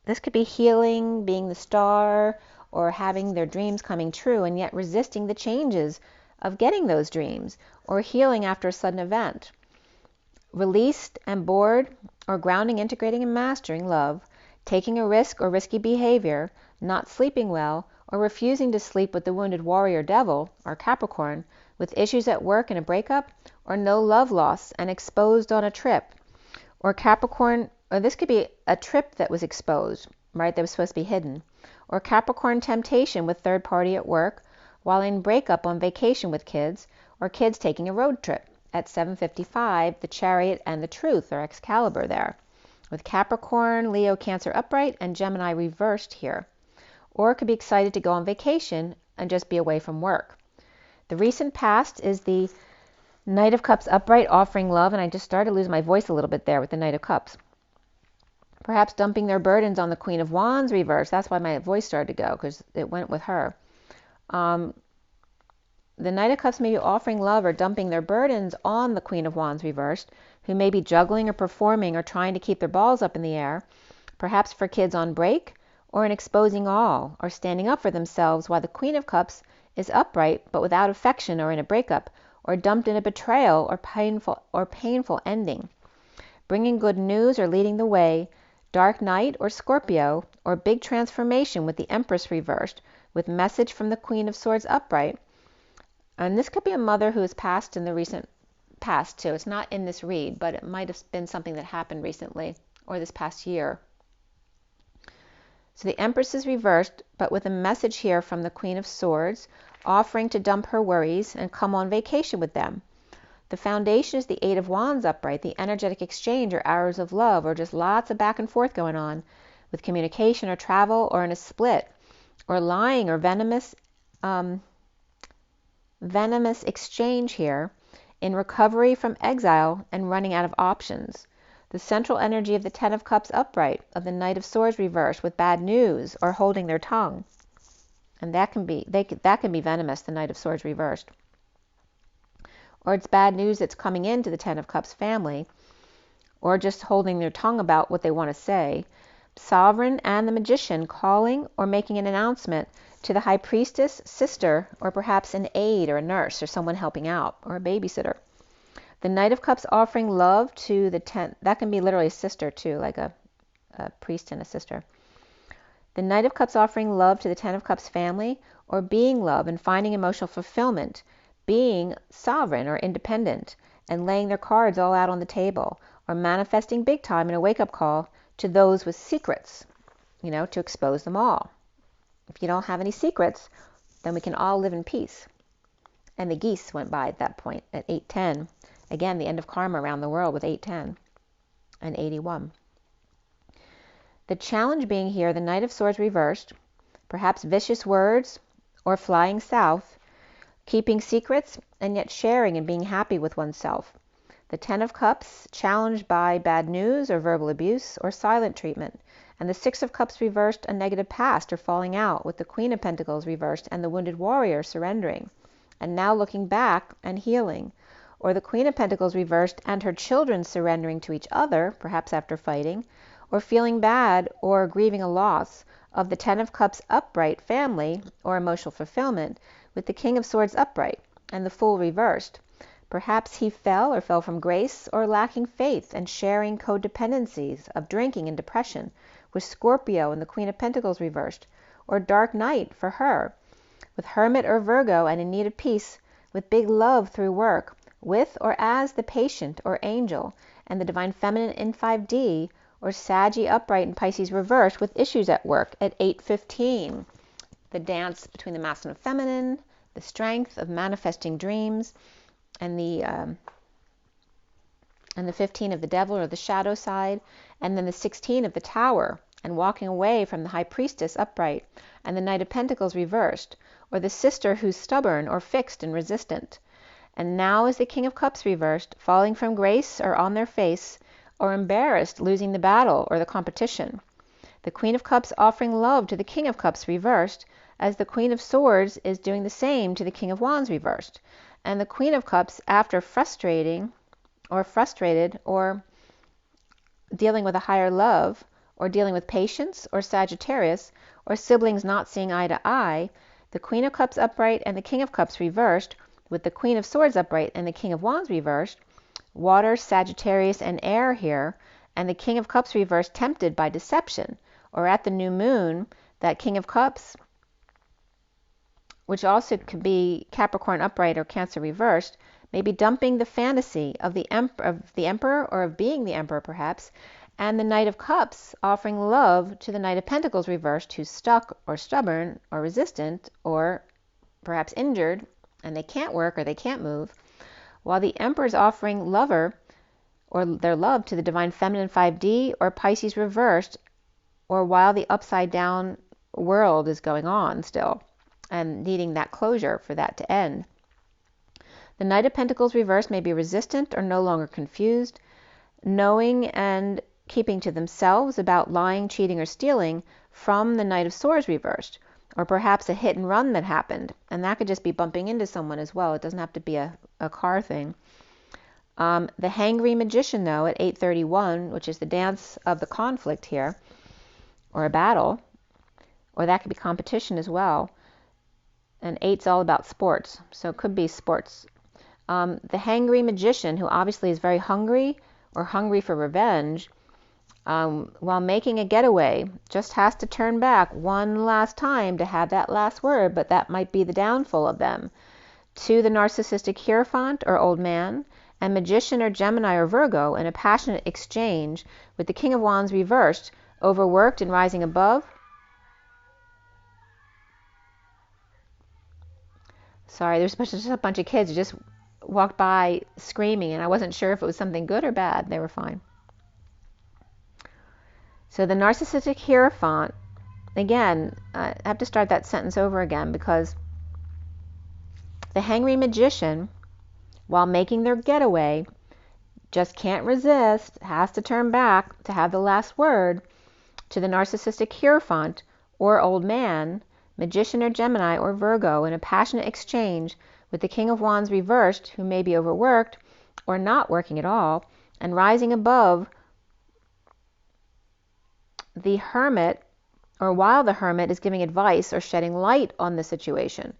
This could be healing, being the star, or having their dreams coming true, and yet resisting the changes of getting those dreams, or healing after a sudden event. Released and bored, or grounding, integrating, and mastering love, taking a risk or risky behavior, not sleeping well, or refusing to sleep with the wounded warrior devil, or Capricorn, with issues at work and a breakup, or no love loss and exposed on a trip. Or Capricorn, or this could be a trip that was exposed, right, that was supposed to be hidden. Or Capricorn temptation with third party at work, while in breakup on vacation with kids, or kids taking a road trip. At 755, the Chariot and the Truth, or Excalibur there, with Capricorn, Leo, Cancer upright, and Gemini reversed here. Or it could be excited to go on vacation and just be away from work. The recent past is the Knight of Cups upright, offering love, and I just started to lose my voice a little bit there with the Knight of Cups. Perhaps dumping their burdens on the Queen of Wands reversed. That's why my voice started to go, because it went with her. The Knight of Cups may be offering love or dumping their burdens on the Queen of Wands reversed, who may be juggling or performing or trying to keep their balls up in the air, perhaps for kids on break, or in exposing all, or standing up for themselves, while the Queen of Cups is upright but without affection or in a breakup, or dumped in a betrayal or painful ending. Bringing good news or leading the way, Dark Knight or Scorpio, or big transformation with the Empress Reversed, with message from the Queen of Swords upright. And this could be a mother who has passed in the recent past too. It's not in this read, but it might have been something that happened recently or this past year. So the Empress is reversed, but with a message here from the Queen of Swords, offering to dump her worries and come on vacation with them. The foundation is the Eight of Wands upright, the energetic exchange or arrows of love, or just lots of back and forth going on with communication or travel or in a split, or lying or venomous exchange here, in recovery from exile and running out of options. The central energy of the Ten of Cups upright, of the Knight of Swords reversed with bad news or holding their tongue. And that can be venomous, the Knight of Swords reversed. Or it's bad news that's coming into the Ten of Cups family, or just holding their tongue about what they want to say. Sovereign and the Magician calling or making an announcement to the High Priestess, sister, or perhaps an aide or a nurse or someone helping out, or a babysitter. The Knight of Cups offering love to the that can be literally a sister too, like a priest and a sister. The Knight of Cups offering love to the Ten of Cups family, or being love and finding emotional fulfillment, being sovereign or independent, and laying their cards all out on the table, or manifesting big time in a wake-up call to those with secrets, to expose them all. If you don't have any secrets, then we can all live in peace. And the geese went by at that point at 8:10. Again, the end of karma around the world with 8:10 and 81. The challenge being here, the Knight of Swords reversed, perhaps vicious words or flying south, keeping secrets and yet sharing and being happy with oneself. The Ten of Cups challenged by bad news or verbal abuse or silent treatment. And the Six of Cups reversed, a negative past or falling out, with the Queen of Pentacles reversed and the wounded warrior surrendering and now looking back and healing. Or the Queen of Pentacles reversed and her children surrendering to each other, perhaps after fighting, or feeling bad or grieving a loss of the Ten of Cups upright family or emotional fulfillment, with the King of Swords upright and the Fool reversed. Perhaps he fell from grace or lacking faith and sharing codependencies of drinking and depression with Scorpio and the Queen of Pentacles reversed, or Dark Knight for her, with Hermit or Virgo and in need of peace, with big love through work, with or as the Patient or Angel, and the Divine Feminine in 5D, or Saggy upright and Pisces reversed with issues at work at 8:15. The dance between the masculine and feminine, the strength of manifesting dreams, and the 15 of the devil or the shadow side, and then the 16 of the tower, and walking away from the High Priestess upright, and the Knight of Pentacles reversed, or the sister who's stubborn or fixed and resistant. And now is the King of Cups reversed, falling from grace or on their face, or embarrassed, losing the battle or the competition. The Queen of Cups offering love to the King of Cups reversed, as the Queen of Swords is doing the same to the King of Wands reversed. And the Queen of Cups, after frustrated or dealing with a higher love, or dealing with patience or Sagittarius, or siblings not seeing eye to eye, the Queen of Cups upright and the King of Cups reversed, with the Queen of Swords upright and the King of Wands reversed, water, Sagittarius, and air here, and the King of Cups reversed, tempted by deception, or at the new moon, that King of Cups, which also could be Capricorn upright or Cancer reversed, may be dumping the fantasy of the Emperor or of being the Emperor perhaps, and the Knight of Cups offering love to the Knight of Pentacles reversed, who's stuck or stubborn or resistant or perhaps injured and they can't work or they can't move, while the Emperor is offering lover or their love to the Divine Feminine 5D or Pisces reversed, or while the upside down world is going on still and needing that closure for that to end. The Knight of Pentacles reversed may be resistant or no longer confused, knowing and keeping to themselves about lying, cheating, or stealing from the Knight of Swords reversed, or perhaps a hit and run that happened, and that could just be bumping into someone as well. It doesn't have to be a car thing. The Hangry Magician, though, at 8:31, which is the dance of the conflict here, or a battle, or that could be competition as well. And 8's all about sports, so it could be sports. The Hangry Magician, who obviously is very hungry or hungry for revenge, while making a getaway, just has to turn back one last time to have that last word, but that might be the downfall of them. To the narcissistic Hierophant or old man, and Magician or Gemini or Virgo in a passionate exchange with the King of Wands reversed, overworked and rising above. Sorry, there's just a bunch of kids who just walked by screaming, and I wasn't sure if it was something good or bad. They were fine. So the narcissistic Hierophant, again, I have to start that sentence over again, because the Hangry Magician, while making their getaway, just can't resist, has to turn back to have the last word. To the narcissistic Hierophant or old man, Magician or Gemini or Virgo in a passionate exchange with the King of Wands reversed, who may be overworked or not working at all, and rising above the Hermit, or while the Hermit is giving advice or shedding light on the situation.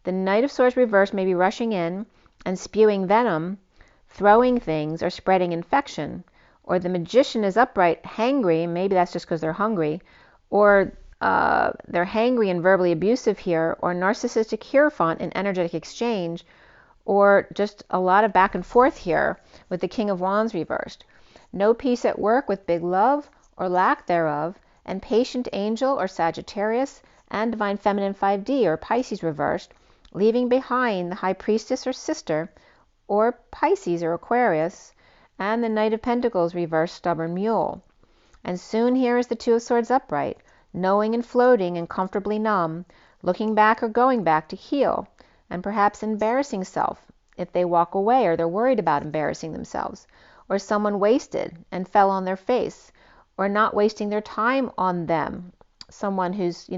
The Knight of Swords reversed may be rushing in and spewing venom, throwing things, or spreading infection. Or the Magician is upright, hangry, maybe that's just because they're hungry, or they're hangry and verbally abusive here, or narcissistic Hierophant in energetic exchange, or just a lot of back and forth here with the King of Wands reversed. No peace at work with big love or lack thereof, and patient angel or Sagittarius, and divine feminine 5D or Pisces reversed, leaving behind the High Priestess or Sister, or Pisces or Aquarius, and the Knight of Pentacles reversed, stubborn mule. And soon here is the Two of Swords upright, knowing and floating and comfortably numb, looking back or going back to heal, and perhaps embarrassing self if they walk away or they're worried about embarrassing themselves, or someone wasted and fell on their face, or not wasting their time on them, someone who's,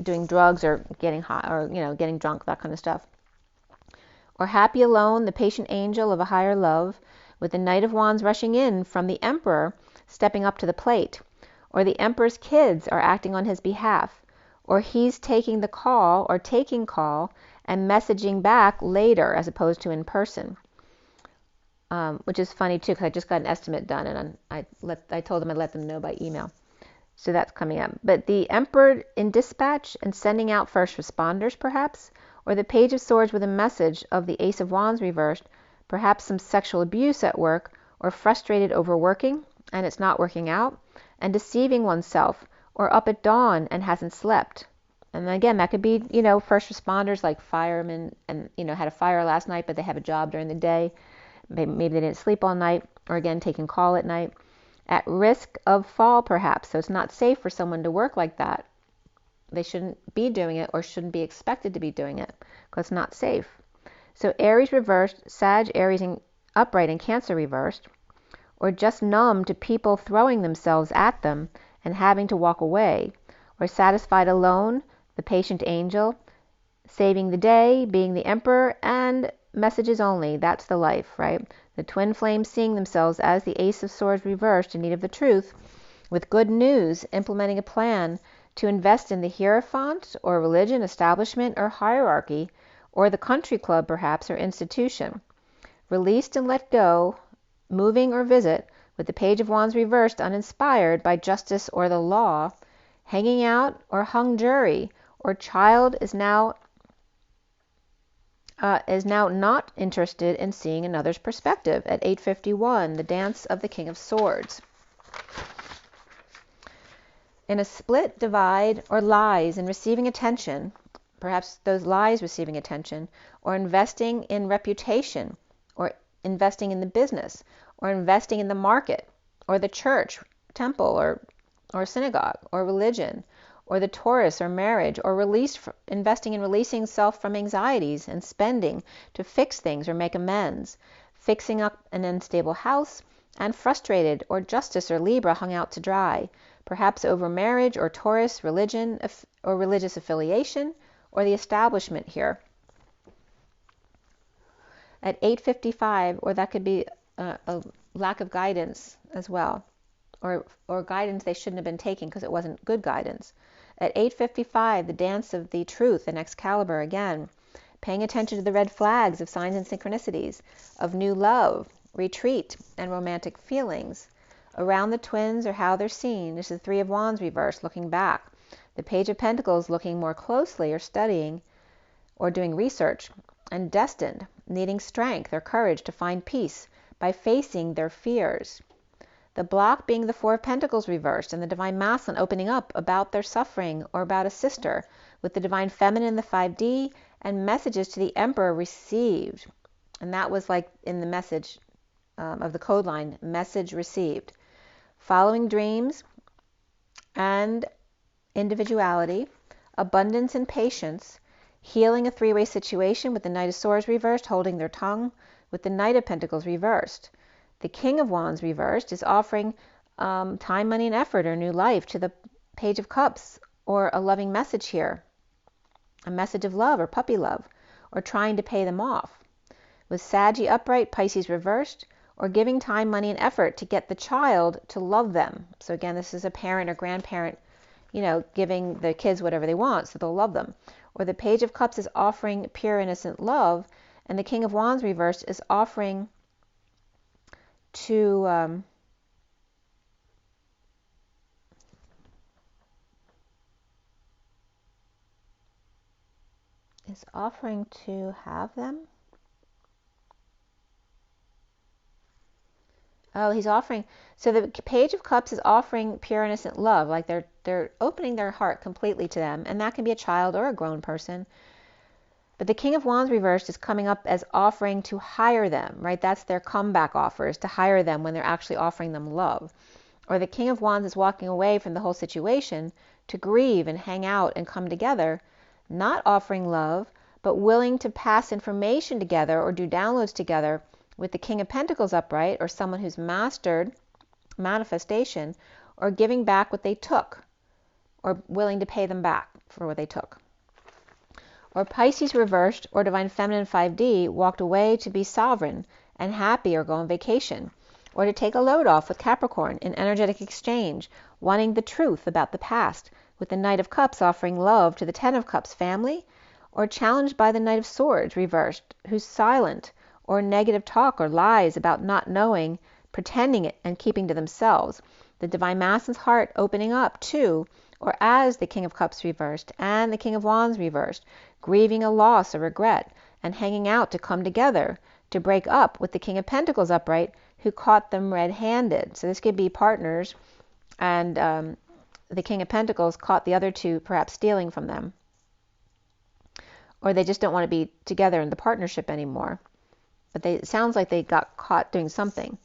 doing drugs or getting high or, getting drunk, that kind of stuff. Or happy alone, the patient angel of a higher love, with the Knight of Wands rushing in from the Emperor, stepping up to the plate, or the Emperor's kids are acting on his behalf, or he's taking the call or taking call and messaging back later as opposed to in person. Which is funny too, because I just got an estimate done, and I told them I'd let them know by email. So that's coming up. But the Emperor in dispatch and sending out first responders, perhaps, or the Page of Swords with a message of the Ace of Wands reversed, perhaps some sexual abuse at work, or frustrated overworking and it's not working out, and deceiving oneself, or up at dawn and hasn't slept. And again, that could be, first responders like firemen and, had a fire last night, but they have a job during the day. Maybe they didn't sleep all night, or again, taking call at night. At risk of fall, perhaps. So it's not safe for someone to work like that. They shouldn't be doing it or shouldn't be expected to be doing it because it's not safe. So Aries reversed, Sag, Aries upright, and Cancer reversed, or just numb to people throwing themselves at them and having to walk away, or satisfied alone, the patient angel, saving the day, being the Emperor, and messages only. That's the life, right? The twin flames seeing themselves as the Ace of Swords reversed in need of the truth, with good news, implementing a plan to invest in the Hierophant or religion, establishment, or hierarchy, or the country club perhaps, or institution. Released and let go, moving or visit, with the Page of Wands reversed, uninspired by justice or the law, hanging out or hung jury, or child is now not interested in seeing another's perspective. At 8:51, the dance of the King of Swords. In a split, divide, or lies in receiving attention, perhaps those lies receiving attention, or investing in reputation, or investing in the business, or investing in the market, or the church, temple, or synagogue, or religion, or the Taurus, or marriage, or investing in releasing self from anxieties and spending to fix things or make amends, fixing up an unstable house, and frustrated, or Justice or Libra hung out to dry, perhaps over marriage or Taurus, religion, or religious affiliation, or the establishment here. At 8:55, or that could be a lack of guidance as well, or guidance they shouldn't have been taking because it wasn't good guidance. At 8:55, the dance of the truth and Excalibur again. paying attention to the red flags of signs and synchronicities, of new love, retreat, and romantic feelings. Around the twins or how they're seen. This is the Three of Wands reversed, looking back. The Page of Pentacles looking more closely or studying or doing research. And destined, needing strength or courage to find peace by facing their fears. The block being the Four of Pentacles reversed and the Divine Masculine opening up about their suffering or about a sister, with the Divine Feminine, the 5D, and messages to the Emperor received. And that was like in the message of the code line, message received. Following dreams and individuality, abundance and patience, healing a three-way situation with the Knight of Swords reversed, holding their tongue, with the Knight of Pentacles reversed. The King of Wands reversed is offering time, money, and effort or new life to the Page of Cups, or a loving message here, a message of love or puppy love, or trying to pay them off. With Saggy upright, Pisces reversed, or giving time, money, and effort to get the child to love them. So again, this is a parent or grandparent, giving the kids whatever they want so they'll love them. Or the Page of Cups is offering pure, innocent love, and the King of Wands reversed is offering to have them. Oh, he's offering. So the Page of Cups is offering pure, innocent love, like they're opening their heart completely to them, and that can be a child or a grown person. But the King of Wands reversed is coming up as offering to hire them, right? That's their comeback offers, to hire them when they're actually offering them love. Or the King of Wands is walking away from the whole situation to grieve and hang out and come together, not offering love, but willing to pass information together or do downloads together with the King of Pentacles upright, or someone who's mastered manifestation, or giving back what they took, or willing to pay them back for what they took. Or Pisces reversed, or Divine Feminine 5D, walked away to be sovereign and happy or go on vacation, or to take a load off with Capricorn in energetic exchange, wanting the truth about the past, with the Knight of Cups offering love to the Ten of Cups family, or challenged by the Knight of Swords reversed, who's silent, or negative talk or lies about not knowing, pretending it and keeping to themselves. The Divine Masculine's heart opening up to, or as the King of Cups reversed and the King of Wands reversed, grieving a loss or regret, and hanging out to come together, to break up with the King of Pentacles upright, who caught them red-handed. So this could be partners, and the King of Pentacles caught the other two perhaps stealing from them. Or they just don't want to be together in the partnership anymore. But it sounds like they got caught doing something.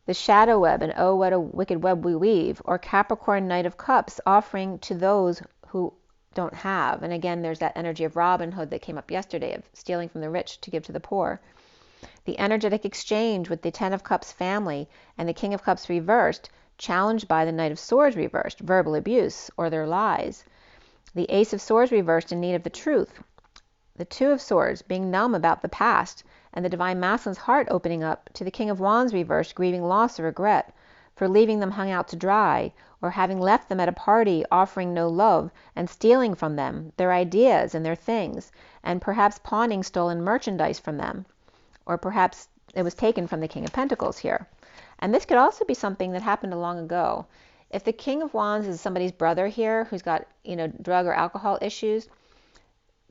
The shadow web, and oh, what a wicked web we weave, or Capricorn Knight of Cups offering to those who don't have. And again, there's that energy of Robin Hood that came up yesterday, of stealing from the rich to give to the poor. The energetic exchange with the Ten of Cups family and the King of Cups reversed, challenged by the Knight of Swords reversed, verbal abuse or their lies. The Ace of Swords reversed, in need of the truth. The Two of Swords being numb about the past, and the Divine Masculine's heart opening up to the King of Wands reversed, grieving loss or regret for leaving them hung out to dry, or having left them at a party offering no love, and stealing from them their ideas and their things, and perhaps pawning stolen merchandise from them. Or perhaps it was taken from the King of Pentacles here. And this could also be something that happened long ago. If the King of Wands is somebody's brother here who's got, drug or alcohol issues,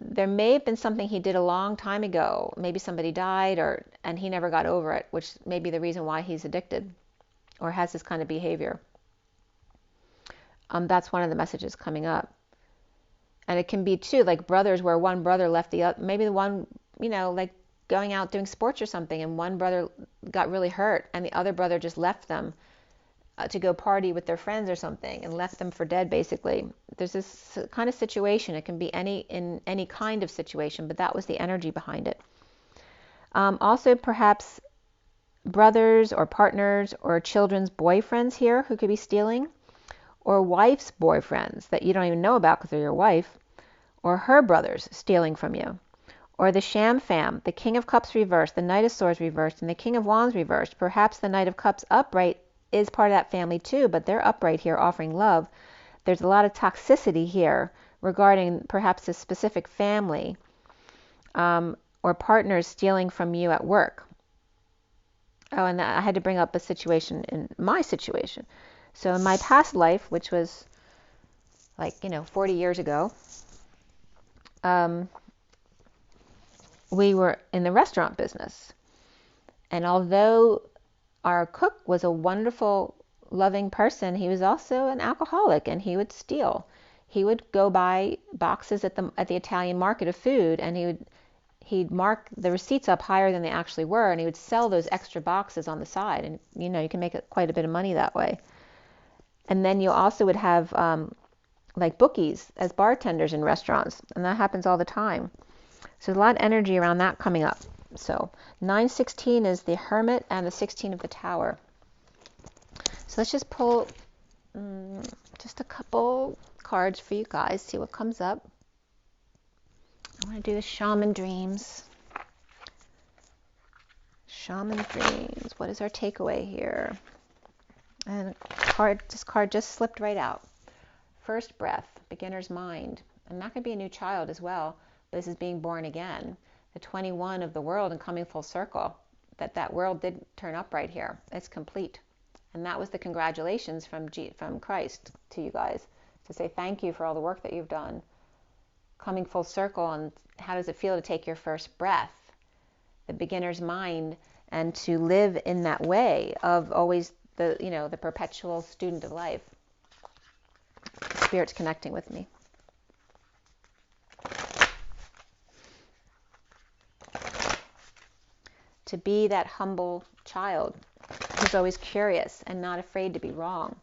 there may have been something he did a long time ago. Maybe somebody died, and he never got over it, which may be the reason why he's addicted or has this kind of behavior. That's one of the messages coming up. And it can be too, like brothers, where one brother left the other, maybe the one, like going out doing sports or something, and one brother got really hurt and the other brother just left them to go party with their friends or something, and left them for dead, basically. There's this kind of situation. It can be in any kind of situation, but that was the energy behind it. Also, perhaps brothers or partners or children's boyfriends here who could be stealing, or wife's boyfriends that you don't even know about because they're your wife, or her brothers stealing from you. Or the sham fam, the King of Cups reversed, the Knight of Swords reversed, and the King of Wands reversed. Perhaps the Knight of Cups upright is part of that family too, but they're upright here offering love. There's a lot of toxicity here regarding perhaps a specific family. or partners stealing from you at work. Oh, and I had to bring up a situation in my situation. So in my past life, which was like, 40 years ago, we were in the restaurant business. And although our cook was a wonderful, loving person, he was also an alcoholic, and he would steal. He would go buy boxes at the Italian market of food, and he'd mark the receipts up higher than they actually were, and he would sell those extra boxes on the side. And you can make quite a bit of money that way. And then you also would have like bookies as bartenders in restaurants, and that happens all the time. So there's a lot of energy around that coming up. So 916 is the Hermit and the 16 of the Tower. So let's just pull just a couple cards for you guys, see what comes up. I want to do the Shaman Dreams. Shaman Dreams. What is our takeaway here? And this card just slipped right out. First breath, beginner's mind. And that could be a new child as well. This is being born again. The 21 of the world and coming full circle. That world did turn up right here. It's complete. And that was the congratulations from Christ to you guys, to say thank you for all the work that you've done. Coming full circle, and how does it feel to take your first breath? The beginner's mind, and to live in that way of always the perpetual student of life. Spirit's connecting with me. To be that humble child who's always curious and not afraid to be wrong.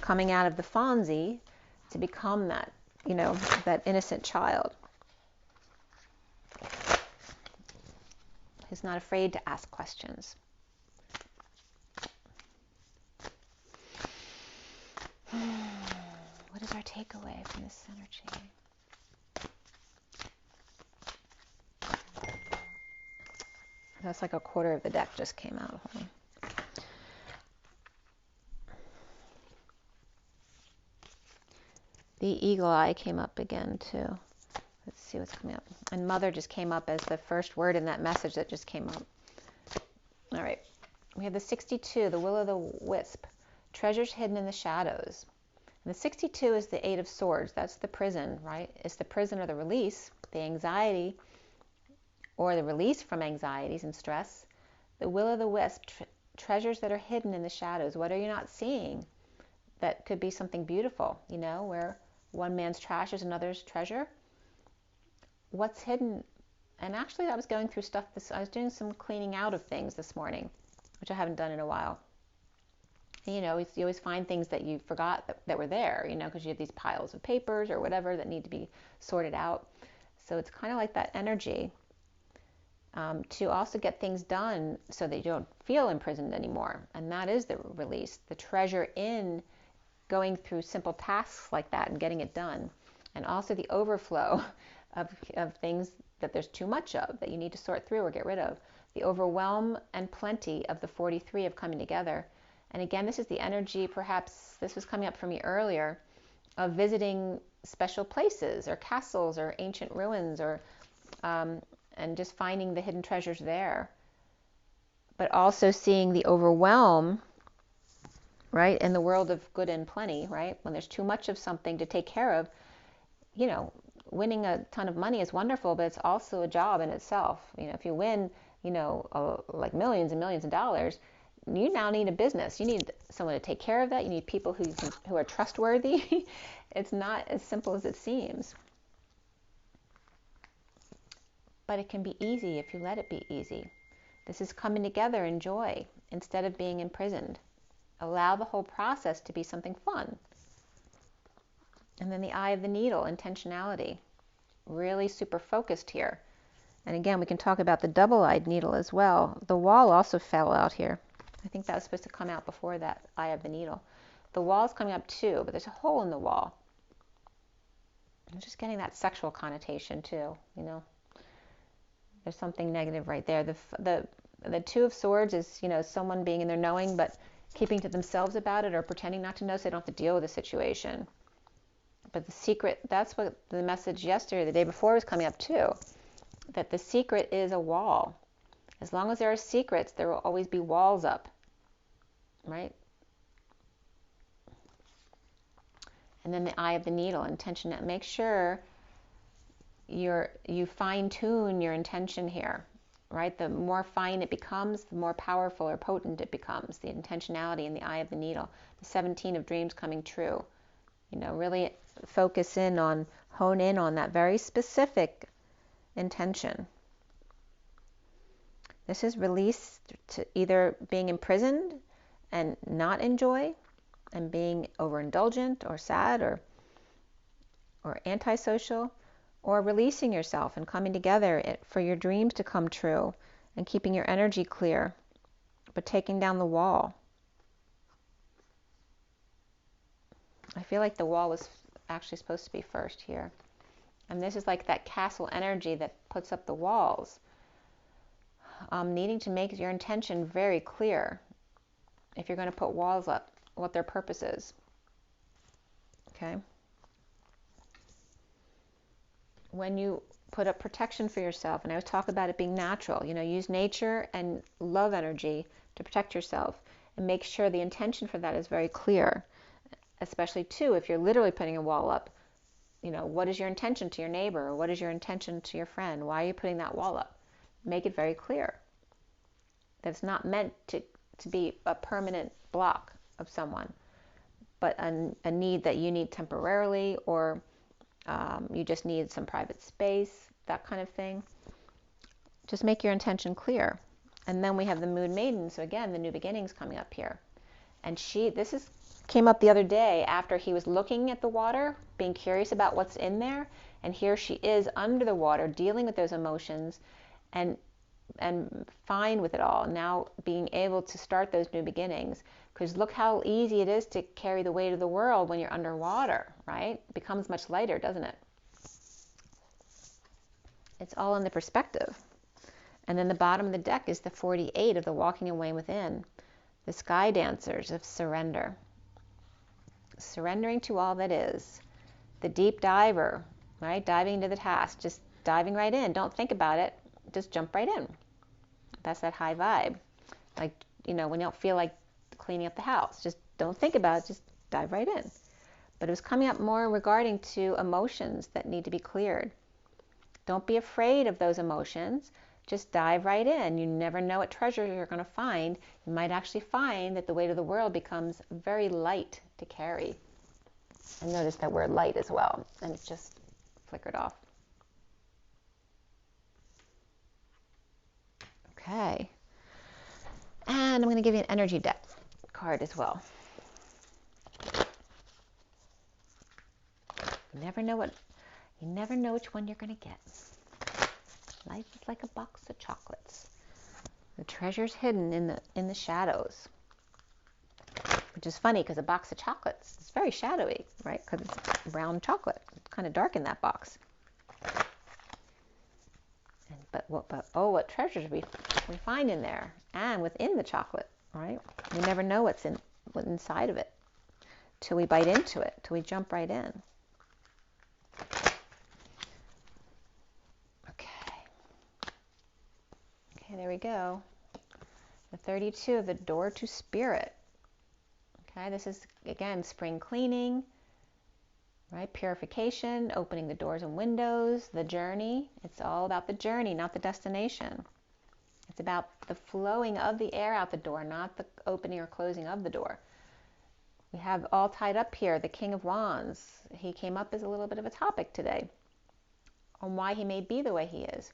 Coming out of the Fonzie to become that, that innocent child who's not afraid to ask questions. What is our takeaway from this energy? That's like a quarter of the deck just came out. Hold on. The eagle eye came up again too. Let's see what's coming up. And mother just came up as the first word in that message that just came up. All right. We have the 62, the will-o'-the-wisp. Treasures hidden in the shadows. And the 62 is the 8 of swords. That's the prison, right? It's the prison or the release, the anxiety, or the release from anxieties and stress. The will-o'-the-wisp, treasures that are hidden in the shadows. What are you not seeing? That could be something beautiful, where one man's trash is another's treasure. What's hidden? And actually, I was going through stuff. I was doing some cleaning out of things this morning, which I haven't done in a while. And, you always find things that you forgot that were there, because you have these piles of papers or whatever that need to be sorted out. So it's kind of like that energy. To also get things done so that you don't feel imprisoned anymore. And that is the release, the treasure in going through simple tasks like that and getting it done. And also the overflow of things that there's too much of, that you need to sort through or get rid of. The overwhelm and plenty of the 43 of coming together. And again, this is the energy, perhaps this was coming up for me earlier, of visiting special places or castles or ancient ruins, or and just finding the hidden treasures there. But also seeing the overwhelm, right, in the world of good and plenty, right? When there's too much of something to take care of, winning a ton of money is wonderful, but it's also a job in itself. If you win, like millions and millions of dollars, you now need a business. You need someone to take care of that. You need people who are trustworthy. It's not as simple as it seems. But it can be easy if you let it be easy. This is coming together in joy instead of being imprisoned. Allow the whole process to be something fun. And then the eye of the needle, intentionality. Really super focused here. And again, we can talk about the double-eyed needle as well. The wall also fell out here. I think that was supposed to come out before that eye of the needle. The wall's coming up too, but there's a hole in the wall. I'm just getting that sexual connotation too, There's something negative right there. The Two of Swords is, someone being in their knowing, but keeping to themselves about it or pretending not to know so they don't have to deal with the situation. But the secret, that's what the message yesterday, the day before, was coming up too, that the secret is a wall. As long as there are secrets, there will always be walls up, right? And then the eye of the needle, intention. Make sure you fine-tune your intention here, right? The more fine it becomes, the more powerful or potent it becomes, the intentionality in the eye of the needle. The 17 of dreams coming true. You know, really focus in on, hone in on that very specific intention. This is release to either being imprisoned and not enjoy, and being overindulgent or sad or antisocial, or releasing yourself and coming together for your dreams to come true and keeping your energy clear, but taking down the wall. I feel like the wall was actually supposed to be first here. And this is like that castle energy that puts up the walls. Needing to make your intention very clear if you're going to put walls up, what their purpose is. Okay? When you put up protection for yourself, and I was talking about it being natural, you know, use nature and love energy to protect yourself, and make sure the intention for that is very clear. Especially too, if you're literally putting a wall up, you know, what is your intention to your neighbor, or what is your intention to your friend? Why are you putting that wall up? Make it very clear that it's not meant to be a permanent block of someone, but a need that you need temporarily, or you just need some private space, that kind of thing. Just make your intention clear. And then we have the Moon Maiden, so again, the new beginnings coming up here. And came up the other day after he was looking at the water, being curious about what's in there, and here she is under the water, dealing with those emotions, and fine with it all. Now being able to start those new beginnings, because look how easy it is to carry the weight of the world when you're underwater, right? It becomes much lighter, doesn't it? It's all in the perspective. And then the bottom of the deck is the 48 of the walking away within, the sky dancers of surrender. Surrendering to all that is. The deep diver, right? Diving into the task, just diving right in. Don't think about it. Just jump right in. That's that high vibe. Like, you know, when you don't feel like cleaning up the house, just don't think about it, just dive right in. But it was coming up more regarding to emotions that need to be cleared. Don't be afraid of those emotions. Just dive right in. You never know what treasure you're going to find. You might actually find that the weight of the world becomes very light to carry. And notice that word light as well. And it's just flickered off. Okay. And I'm going to give you an energy deck card as well. You never know which one you're going to get. Life is like a box of chocolates. The treasure's hidden in the shadows. Which is funny because a box of chocolates is very shadowy, right? Because it's brown chocolate. It's kind of dark in that box. But what treasures we find in there and within the chocolate, right? We never know what's inside of it till we bite into it, till we jump right in. Okay, there we go. The 32 of the door to spirit. Okay, this is, again, spring cleaning, right? Purification, opening the doors and windows, the journey. It's all about the journey, not the destination. It's about the flowing of the air out the door, not the opening or closing of the door. We have all tied up here, the King of Wands. He came up as a little bit of a topic today on why he may be the way he is,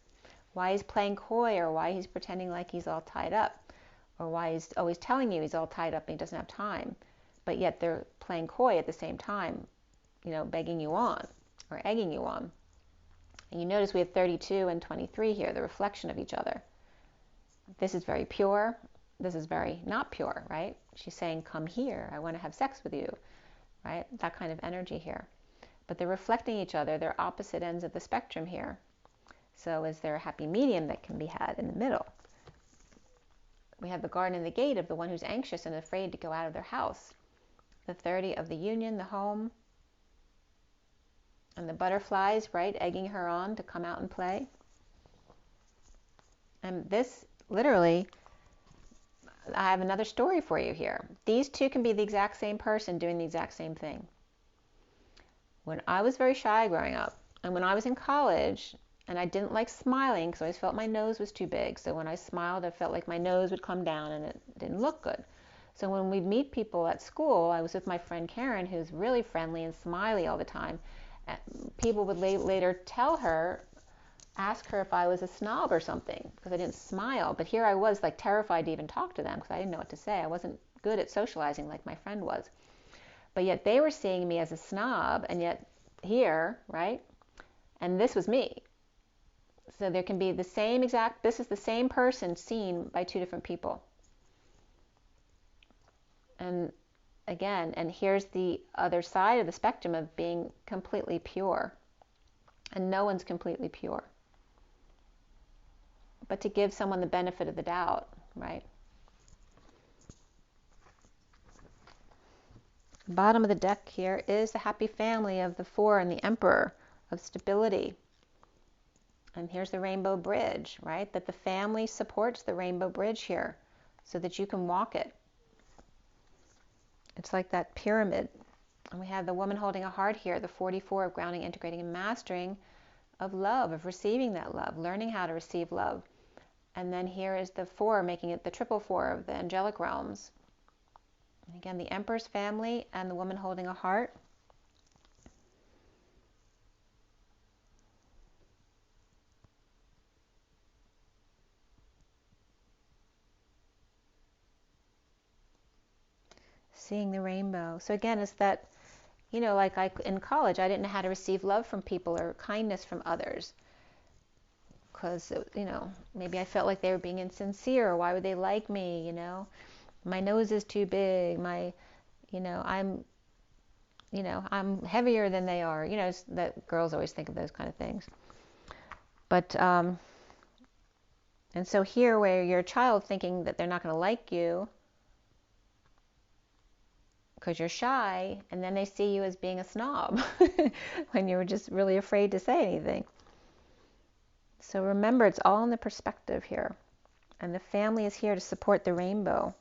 why he's playing coy, or why he's pretending like he's all tied up, or why he's always telling you he's all tied up and he doesn't have time, but yet they're playing coy at the same time, you know, begging you on or egging you on. And you notice we have 32 and 23 here, the reflection of each other. This is very pure. This is very not pure, right? She's saying, come here. I want to have sex with you, right? That kind of energy here. But they're reflecting each other. They're opposite ends of the spectrum here. So is there a happy medium that can be had in the middle? We have the garden and the gate of the one who's anxious and afraid to go out of their house. The 30 of the union, the home. And the butterflies, right, egging her on to come out and play. And this, literally, I have another story for you here. These two can be the exact same person doing the exact same thing. When I was very shy growing up, and when I was in college, and I didn't like smiling because I always felt my nose was too big. So when I smiled, I felt like my nose would come down and it didn't look good. So when we'd meet people at school, I was with my friend Karen, who's really friendly and smiley all the time. People would later ask her if I was a snob or something because I didn't smile. But here I was, like, terrified to even talk to them because I didn't know what to say. I wasn't good at socializing like my friend was. But yet they were seeing me as a snob, and yet here, right? And this was me. So there can be the same exact, this is the same person seen by two different people. And again, and here's the other side of the spectrum of being completely pure. And no one's completely pure. But to give someone the benefit of the doubt, right? Bottom of the deck here is the happy family of the Four and the Emperor of stability. And here's the rainbow bridge, right? That the family supports the rainbow bridge here so that you can walk it. It's like that pyramid. And we have the woman holding a heart here, the 44 of grounding, integrating, and mastering of love, of receiving that love, learning how to receive love. And then here is the 4, making it the triple 4 of the angelic realms. And again, the Emperor's family and the woman holding a heart. Seeing the rainbow. So again, it's that, you know, like in college, I didn't know how to receive love from people or kindness from others. Because, you know, maybe I felt like they were being insincere. Why would they like me, you know? My nose is too big. I'm heavier than they are. You know, that girls always think of those kind of things. But, and so here where you're a child thinking that they're not going to like you because you're shy, and then they see you as being a snob when you were just really afraid to say anything. So remember, it's all in the perspective here. And the family is here to support the rainbow.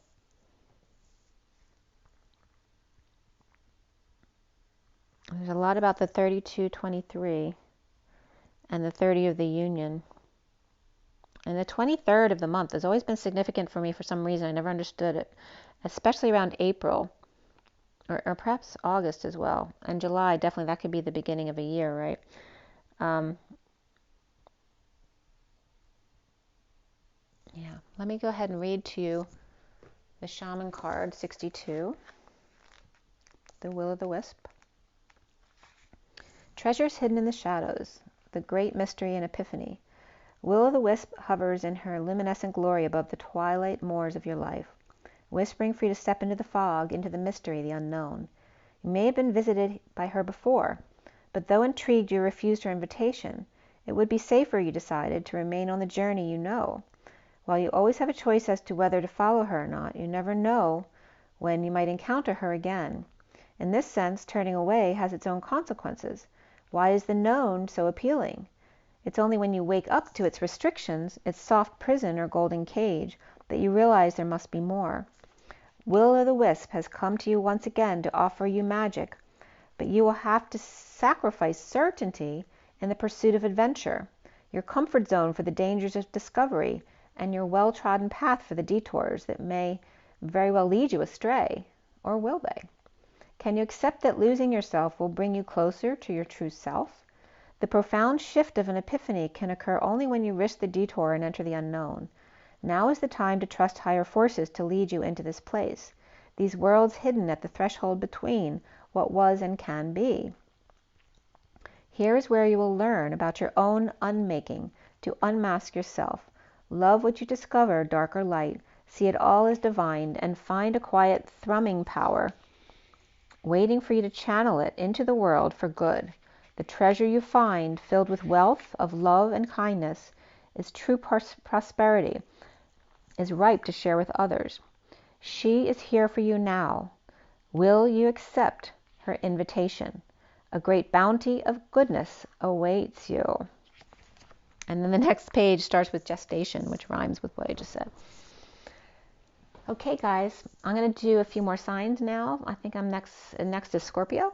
There's a lot about the 3223 and the 30 of the union. And the 23rd of the month has always been significant for me for some reason. I never understood it, especially around April or perhaps August as well. And July, definitely, that could be the beginning of a year, right? Yeah, let me go ahead and read to you the Shaman card, 62, the Will-o'-the-Wisp. Treasures hidden in the shadows, the great mystery and epiphany. Will-o'-the-Wisp hovers in her luminescent glory above the twilight moors of your life, whispering for you to step into the fog, into the mystery, the unknown. You may have been visited by her before, but though intrigued you refused her invitation. It would be safer, you decided, to remain on the journey you know. While you always have a choice as to whether to follow her or not, you never know when you might encounter her again. In this sense, turning away has its own consequences. Why is the known so appealing? It's only when you wake up to its restrictions, its soft prison or golden cage, that you realize there must be more. Will-o'-the-Wisp has come to you once again to offer you magic, but you will have to sacrifice certainty in the pursuit of adventure, your comfort zone for the dangers of discovery, and your well-trodden path for the detours that may very well lead you astray, or will they? Can you accept that losing yourself will bring you closer to your true self? The profound shift of an epiphany can occur only when you risk the detour and enter the unknown. Now is the time to trust higher forces to lead you into this place, these worlds hidden at the threshold between what was and can be. Here is where you will learn about your own unmaking, to unmask yourself. Love what you discover, dark or light. See it all as divine, and find a quiet thrumming power waiting for you to channel it into the world for good. The treasure you find, filled with wealth of love and kindness, is true prosperity, is ripe to share with others. She is here for you now. Will you accept her invitation? A great bounty of goodness awaits you. And then the next page starts with gestation, which rhymes with what I just said. Okay, guys, I'm going to do a few more signs now. I think I'm next is Scorpio.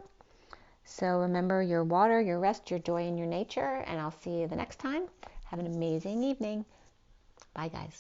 So remember your water, your rest, your joy, and your nature. And I'll see you the next time. Have an amazing evening. Bye, guys.